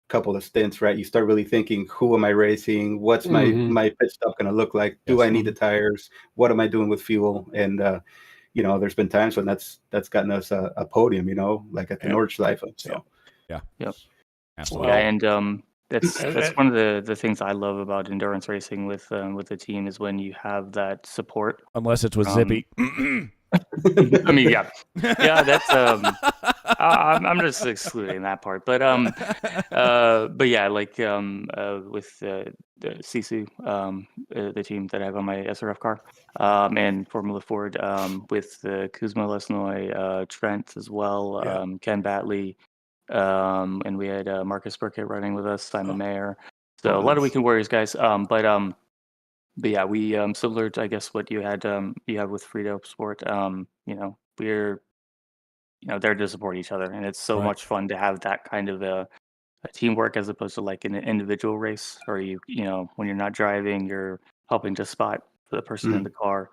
couple of stints, right, you start really thinking, who am I racing? What's my pit stop going to look like? Do I need the tires? What am I doing with fuel? And there's been times when that's gotten us a podium, like at the Nordschleife. So absolutely. And that's one of the things I love about endurance racing with the team is when you have that support. Unless it's with Zippy. I mean, that's I'm just excluding that part, but yeah, like with the CC, the team that I have on my SRF car, and Formula Ford, with Kuzma Lesnoy, Trent as well, Ken Batley, and we had Marcus Burkett running with us, Simon Mayer, so a lot of Weekend Warriors guys, but yeah, we similar to I guess what you have with Fritosport. We're there to support each other, and it's so much fun to have that kind of a teamwork as opposed to like an individual race, or when you're not driving, you're helping to spot for the person in the car,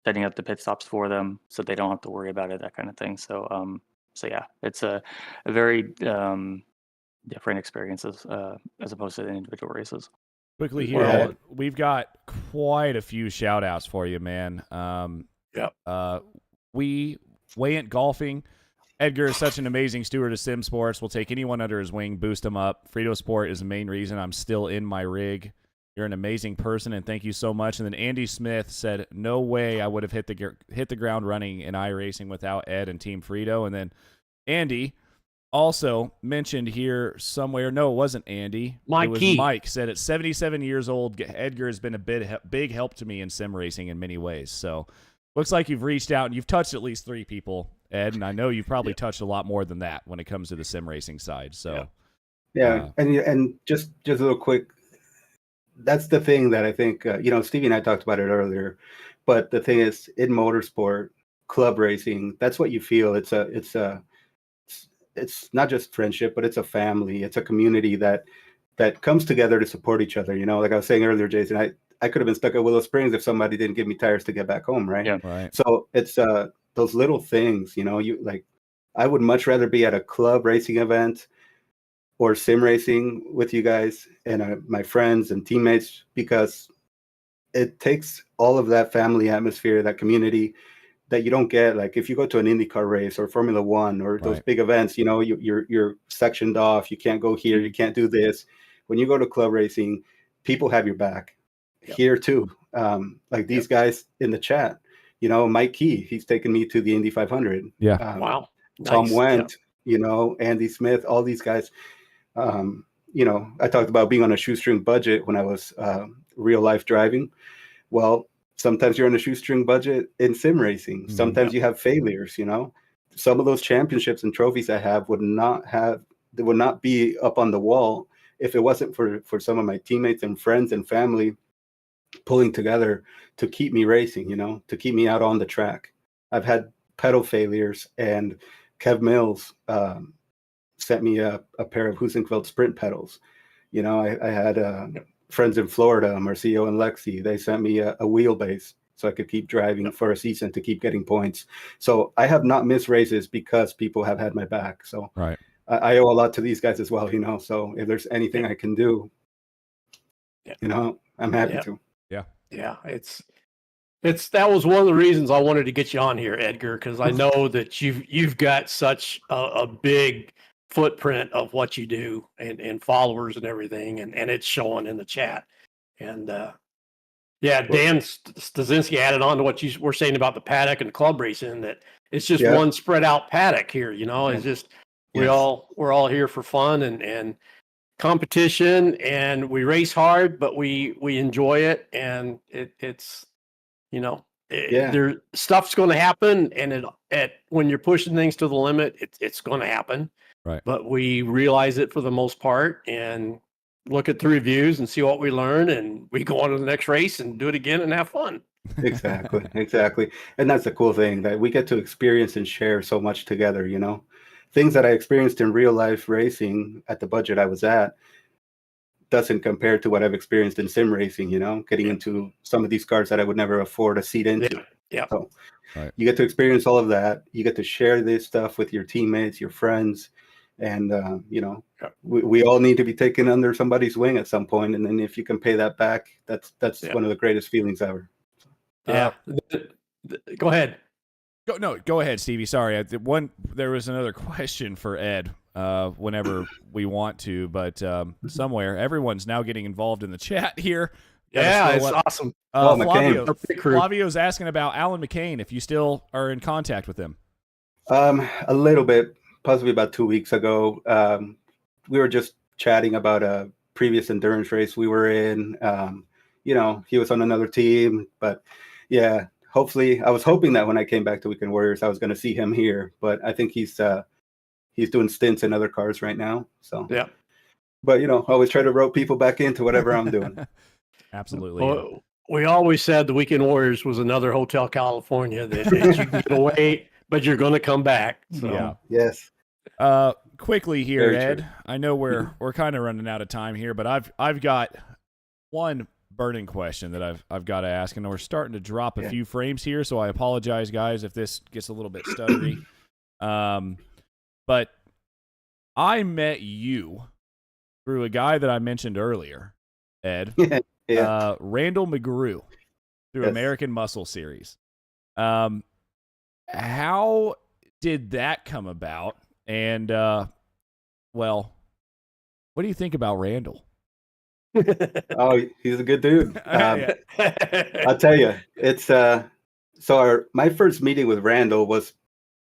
setting up the pit stops for them so they don't have to worry about it, that kind of thing. So yeah, it's a very different experiences as opposed to the individual races. Quickly here, we've got quite a few shout outs for you, man. We Wayant Golfing. Edgar is such an amazing steward of sim sports. Will take anyone under his wing, boost him up. Fritosport is the main reason I'm still in my rig. You're an amazing person, and thank you so much. And then Andy Smith said, no way I would have hit the ground running in iRacing without Ed and Team Frito. And then Andy also mentioned here somewhere, no, it wasn't Andy. It was Mike, said at 77 years old, Edgar has been a big help to me in sim racing in many ways. So looks like you've reached out and you've touched at least 3 people, Ed, and I know you've probably touched a lot more than that when it comes to the sim racing side. So and just a little quick, that's the thing that I think Stevie and I talked about it earlier, but the thing is, in motorsport, club racing, that's what you feel. It's not just friendship, but it's a family. It's a community that comes together to support each other. Like I was saying earlier, Jason, I could have been stuck at Willow Springs if somebody didn't give me tires to get back home, right? Yeah. Right. So it's those little things, I would much rather be at a club racing event or sim racing with you guys and my friends and teammates, because it takes all of that family atmosphere, that community that you don't get. Like if you go to an IndyCar race or Formula One or those big events, you're sectioned off. You can't go here. You can't do this. When you go to club racing, people have your back here too. Like these guys in the chat, Mike Key, he's taken me to the Indy 500. Yeah. Wow. Tom Nice. Wendt, Andy Smith, all these guys. I talked about being on a shoestring budget when I was real life driving. Well, sometimes you're on a shoestring budget in sim racing. Sometimes you have failures, Some of those championships and trophies I have would not be up on the wall if it wasn't for some of my teammates and friends and family pulling together to keep me racing, to keep me out on the track. I've had pedal failures, and Kev Mills sent me a pair of Husenfeld sprint pedals. I had friends in Florida, Marcio and Lexi. They sent me a wheelbase so I could keep driving for a season to keep getting points. So I have not missed races because people have had my back. So I owe a lot to these guys as well, So if there's anything I can do, I'm happy to. Yeah, that was one of the reasons I wanted to get you on here, Edgar, because I know that you've got such a big footprint of what you do and followers and everything, and it's showing in the chat. And Dan Stasinski added on to what you were saying about the paddock and club racing, that it's just one spread out paddock here. It's just we're all here for fun and competition, and we race hard, but we enjoy it, and it's there stuff's going to happen, and when you're pushing things to the limit, it's going to happen, right? But we realize it for the most part and look at the reviews and see what we learn, and we go on to the next race and do it again and have fun. Exactly. And that's the cool thing, that we get to experience and share so much together. Things that I experienced in real life racing at the budget I was at doesn't compare to what I've experienced in sim racing, getting into some of these cars that I would never afford a seat into. So you get to experience all of that. You get to share this stuff with your teammates, your friends, and we all need to be taken under somebody's wing at some point. And then if you can pay that back, that's one of the greatest feelings ever. Go ahead. Go ahead, Stevie. Sorry, there was another question for Ed. Whenever we want to, but somewhere everyone's now getting involved in the chat here. It's awesome. Flavio's asking about Alan McCain, if you still are in contact with him. A little bit, possibly about 2 weeks ago. We were just chatting about a previous endurance race we were in. He was on another team, but hopefully, I was hoping that when I came back to Weekend Warriors, I was going to see him here, but I think he's doing stints in other cars right now. So but always try to rope people back into whatever I'm doing. Absolutely. Well, we always said the Weekend Warriors was another Hotel California that you can get away, but you're going to come back. So. Yes. Quickly here, very Ed. True. I know we're kind of running out of time here, but I've got one burning question that I've got to ask, and we're starting to drop a few frames here, so I apologize, guys, if this gets a little bit stuttery. But I met you through a guy that I mentioned earlier, Ed. Yeah. Randall McGrew through Yes. American Muscle Series. How did that come about? And, well, what do you think about Randall? Oh, he's a good dude. I'll tell you, it's so my first meeting with Randall was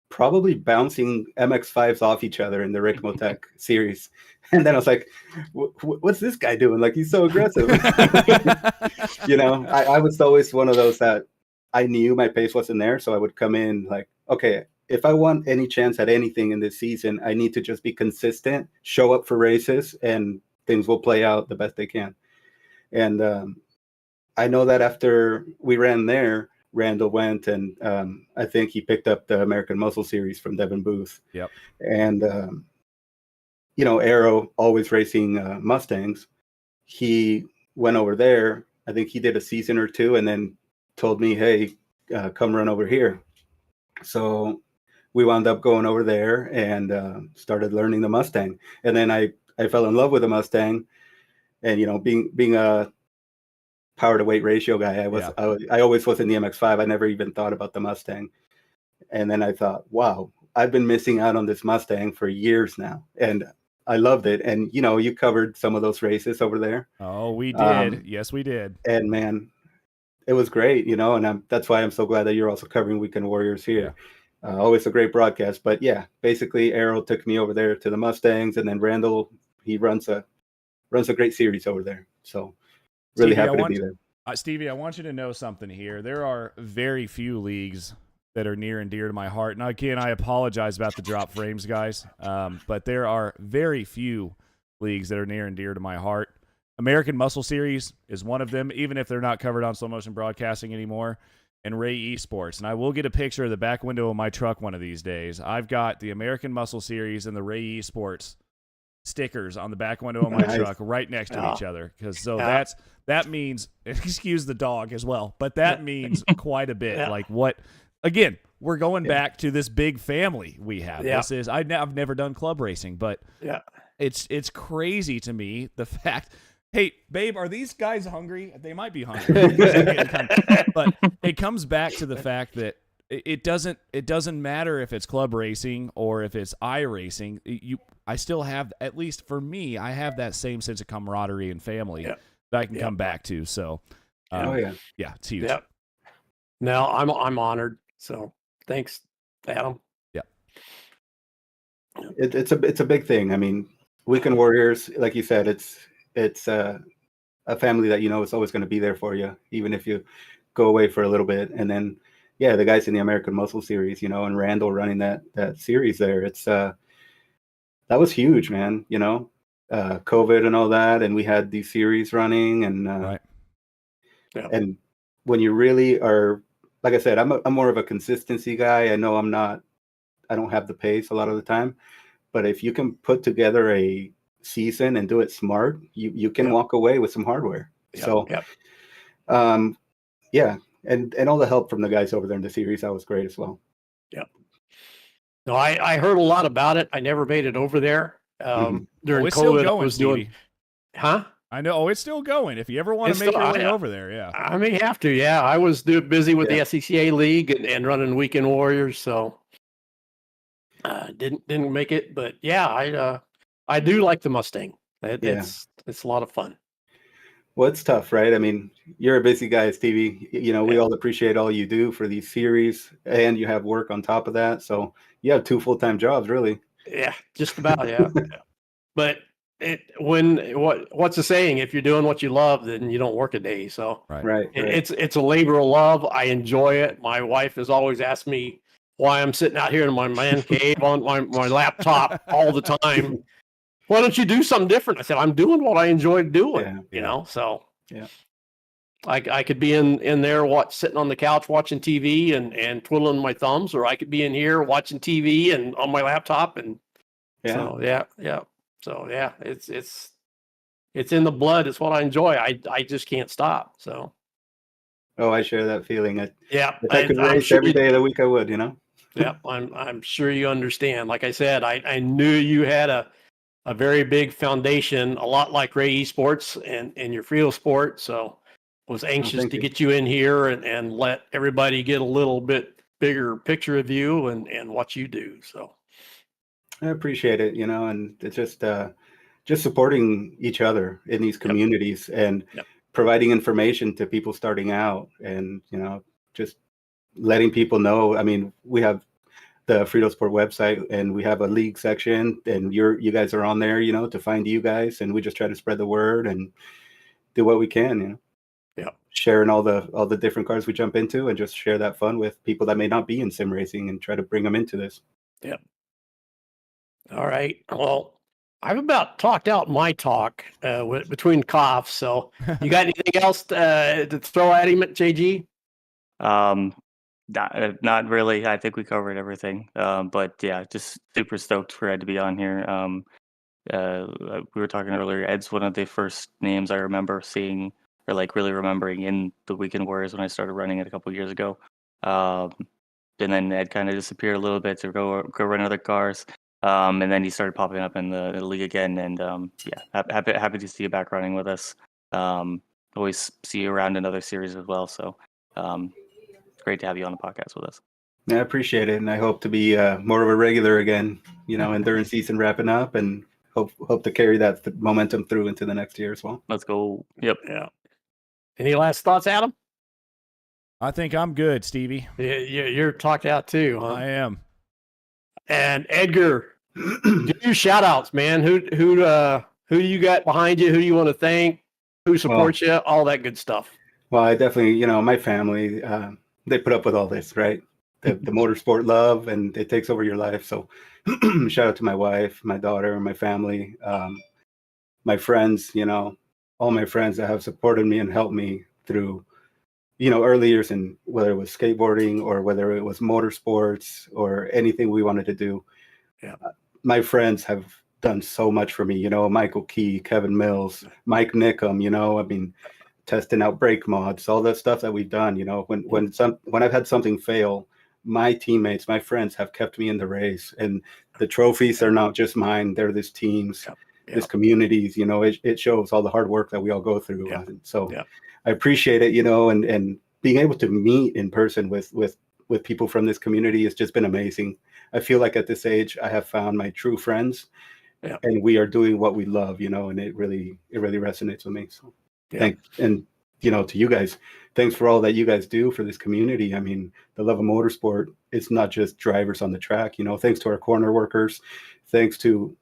probably bouncing MX5s off each other in the Rick Motec series. And then I was like, what's this guy doing? Like, he's so aggressive. You know, I was always one of those that I knew my pace wasn't there. So I would come in like, okay, if I want any chance at anything in this season, I need to just be consistent, show up for races, and things will play out the best they can. And I know that after we ran there, Randall went and I think he picked up the American Muscle Series from Devin Booth. Yep. And, you know, Arrow, always racing Mustangs. He went over there. I think he did a season or two and then told me, hey, come run over here. So we wound up going over there and started learning the Mustang. And then I fell in love with the Mustang. And, you know, being a power to weight ratio guy, I always was in the MX5. I never even thought about the Mustang. And then I thought, wow, I've been missing out on this Mustang for years now. And I loved it. And, you know, you covered some of those races over there. Oh, we did. Yes, we did. And man, it was great, you know, and that's why I'm so glad that you're also covering Weekend Warriors here. Yeah. Always a great broadcast. But yeah, basically Arrow took me over there to the Mustangs, and then Randall, he runs a great series over there. So really Stevie, happy to be there. Stevie, I want you to know something here. There are very few leagues that are near and dear to my heart. And again, I apologize about the drop frames, guys. But there are very few leagues that are near and dear to my heart. American Muscle Series is one of them, even if they're not covered on slow motion broadcasting anymore, and Ray Esports. And I will get a picture of the back window of my truck one of these days. I've got the American Muscle Series and the Ray Esports stickers on the back window of my truck right next to each other. That means, excuse the dog as well, but that means quite a bit. Yeah. Like what, again, we're going back to this big family we have. Yeah. This is, I've never done club racing, but it's crazy to me, the fact, hey, babe, are these guys hungry? They might be hungry. But it comes back to the fact that it doesn't matter if it's club racing or if it's iRacing. I still have, at least for me, I have that same sense of camaraderie and family that I can come back to. So, it's huge. Yeah. No, I'm honored. So thanks, Adam. Yeah. It's a big thing. I mean, Weekend Warriors, like you said, it's a family that, you know, is always going to be there for you, even if you go away for a little bit. And then, the guys in the American Muscle Series, you know, and Randall running that series there, it's that was huge, man. You know, COVID and all that, and we had these series running, and and when you really are, like I said, I'm more of a consistency guy. I know I don't have the pace a lot of the time, but if you can put together a season and do it smart, you can walk away with some hardware. And all the help from the guys over there in the series, that was great as well. Yeah. No, I heard a lot about it. I never made it over there. During COVID, still going, I was doing, huh? I know. Oh, it's still going. If you ever want to make your way over there, I may have to. Yeah, I was busy with the SCCA League and running Weekend Warriors, so didn't make it. But I do like the Mustang. It's a lot of fun. Well, it's tough, right? I mean, you're a busy guy, Stevie. You know, we all appreciate all you do for these series, and you have work on top of that. So you have 2 full-time jobs, really. Yeah, just about. Yeah. But what's the saying? If you're doing what you love, then you don't work a day. So right. It's a labor of love. I enjoy it. My wife has always asked me why I'm sitting out here in my man cave on my laptop all the time. Why don't you do something different? I said, I'm doing what I enjoy doing, you know? So I could be in there sitting on the couch watching TV and twiddling my thumbs, or I could be in here watching TV and on my laptop. And so it's in the blood. It's what I enjoy. I just can't stop. So. Oh, I share that feeling. If I could race every day of the week, I would, you know? Yeah. I'm sure you understand. Like I said, I knew you had a a very big foundation, a lot like Ray Esports and your Fritosport. So was anxious to get you in here and let everybody get a little bit bigger picture of you and what you do. So I appreciate it, and it's just supporting each other in these communities and providing information to people starting out and, just letting people know. I mean, we have the Fritosport website and we have a league section and you guys are on there, to find you guys. And we just try to spread the word and do what we can, sharing all the different cars we jump into and just share that fun with people that may not be in sim racing and try to bring them into this. Yep. All right. Well, I've about talked out my talk between coughs. So you got anything else to throw at him, JG? Not really. I think we covered everything. But yeah, just super stoked for Ed to be on here. We were talking earlier. Ed's one of the first names I remember seeing or like really remembering in the Weekend Warriors when I started running it a couple years ago. And then Ed kind of disappeared a little bit to go run other cars. And then he started popping up in the league again. And happy to see you back running with us. Always see you around in other series as well. So great to have you on the podcast with us. I appreciate it, and I hope to be more of a regular again. And during season wrapping up, and hope to carry that momentum through into the next year as well. Let's go. Yep. Yeah. Any last thoughts, Adam? I think I'm good, Stevie. Yeah, you're talked out too, huh? I am. And Edgar, do your shout outs, man. Who do you got behind you? Who do you want to thank? Who supports you? All that good stuff. Well, I definitely, my family, they put up with all this, right? The motorsport love, and it takes over your life. So shout out to my wife, my daughter, my family, my friends, all my friends that have supported me and helped me through, early years, and whether it was skateboarding or whether it was motorsports or anything we wanted to do. Yeah. My friends have done so much for me, Michael Key, Kevin Mills, Mike Nickham, testing out brake mods, all that stuff that we've done, when I've had something fail, my teammates, my friends have kept me in the race, and the trophies are not just mine. They're this team's, this community's, it shows all the hard work that we all go through. So I appreciate it, and being able to meet in person with people from this community has just been amazing. I feel like at this age, I have found my true friends, and we are doing what we love, and it really resonates with me. So thanks. And, to you guys, thanks for all that you guys do for this community. The love of motorsport is not just drivers on the track, thanks to our corner workers, thanks to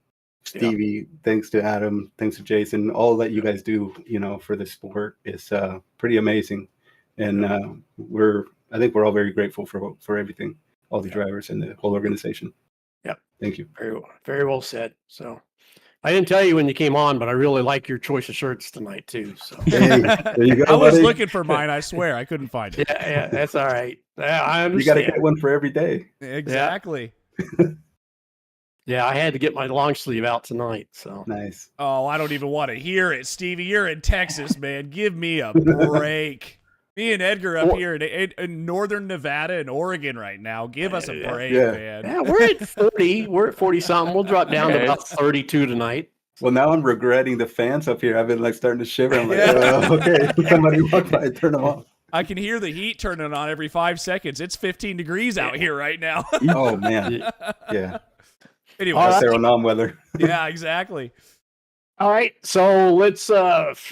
Stevie, thanks to Adam, thanks to Jason, all that you guys do, for the sport is pretty amazing. And I think we're all very grateful for everything, all the drivers and the whole organization. Yep. Thank you. Very well said. So I didn't tell you when you came on, but I really like your choice of shirts tonight too. So hey, there you go. I was looking for mine. I swear I couldn't find it. Yeah, that's all right. I understand. You got to get one for every day. Exactly. Yeah, I had to get my long sleeve out tonight. So nice. Oh, I don't even want to hear it, Stevie. You're in Texas, man. Give me a break. Me and Edgar up here in northern Nevada and Oregon right now. Give us a break, man. Yeah, we're at 40. We're at 40 something. We'll drop down to about 32 tonight. Well, now I'm regretting the fans up here. I've been starting to shiver. I'm like, okay, somebody walk by, turn them off. I can hear the heat turning on every 5 seconds. It's 15 degrees out here right now. Oh man, yeah. Anyway, Aeronom weather. Yeah, exactly. All right, so let's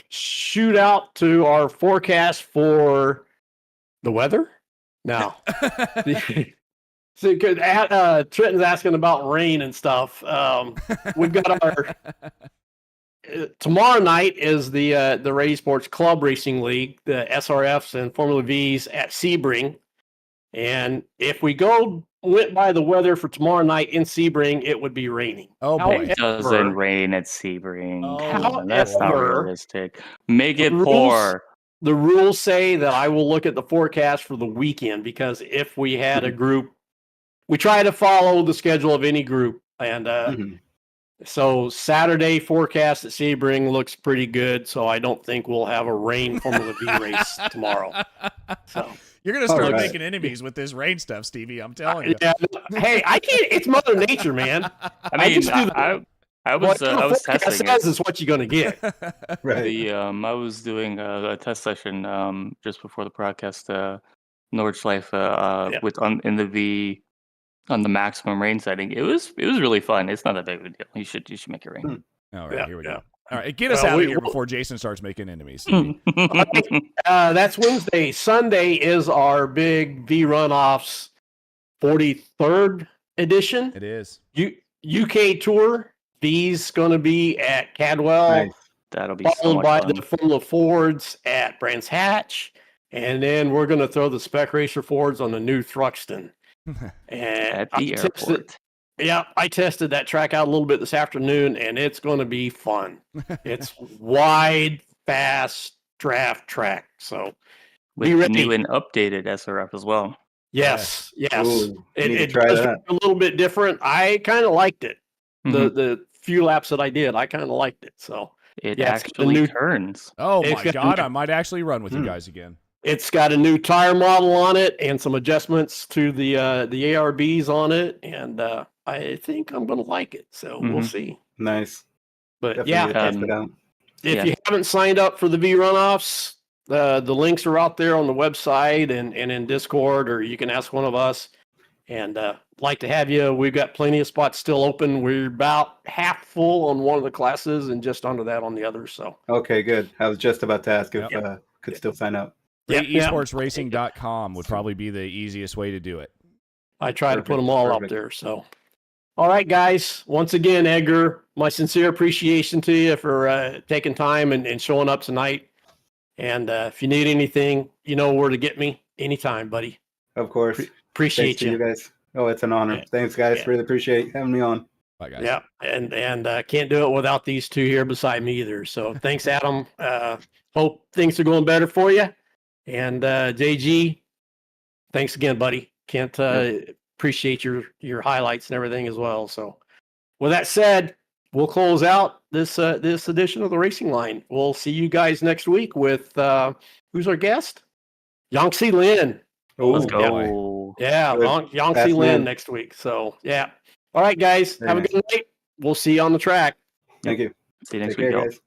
shoot out to our forecast for the weather now. So, Trenton's asking about rain and stuff. We've got our tomorrow night is the Ray Sports Club Racing League, the SRFs and Formula Vs at Sebring, and if we went by the weather for tomorrow night in Sebring, it would be raining. Oh boy, it doesn't rain at Sebring. Oh, that's not realistic. Make it pour. The rules say that I will look at the forecast for the weekend, because if we had a group, we try to follow the schedule of any group, and so Saturday forecast at Sebring looks pretty good. So I don't think we'll have a rain Formula V race tomorrow. So. You're going to start making enemies with this rain stuff, Stevie. I'm telling you. Yeah. Hey, I can't. It's Mother Nature, man. I was testing it. Is what you're gonna get. Right. I was doing a test session just before the broadcast. Nordschleife in the V on the maximum rain setting. It was really fun. It's not that big of a deal. You should make it rain. All right, here we go. All right, get us out of here before Jason starts making enemies. That's Wednesday. Sunday is our big V Runoffs 43rd edition. It is. UK Tour. V's going to be at Cadwell. Nice. That'll be followed by fun. the Formula Fords at Brands Hatch. And then we're going to throw the Spec Racer Fords on the new Thruxton. And at the airport. I tested that track out a little bit this afternoon, and it's going to be fun. It's wide, fast draft track. So with the new and updated SRF as well. Yes. Ooh, It does a little bit different. I kind of liked it. The few laps that I did, I kind of liked it. So it actually turns. Oh my God, I might actually run with you guys again. It's got a new tire model on it and some adjustments to the ARBs on it, and I think I'm going to like it. So we'll see. Nice. But test it out. If you haven't signed up for the V Runoffs, the links are out there on the website and in Discord, or you can ask one of us. And like to have you. We've got plenty of spots still open. We're about half full on one of the classes and just under that on the others. So okay, good. I was just about to ask if could still sign up. esportsracing.com would probably be the easiest way to do it. I try to put them all up there. So, all right, guys. Once again, Edgar, my sincere appreciation to you for taking time and showing up tonight. And if you need anything, you know where to get me anytime, buddy. Of course. Appreciate you guys. Oh, it's an honor. Thanks, guys. Really appreciate having me on. Bye, guys. Yeah, and can't do it without these two here beside me either. So thanks, Adam. Hope things are going better for you. And JG, thanks again, buddy. Can't appreciate your highlights and everything as well. So with that said, we'll close out this edition of the Racing Line. We'll see you guys next week with who's our guest? Yangtze Lin. Let's go. Yeah, Yangtze Lin next week. So yeah. All right, guys. Have a good night. We'll see you on the track. Thank you. See you next week, guys.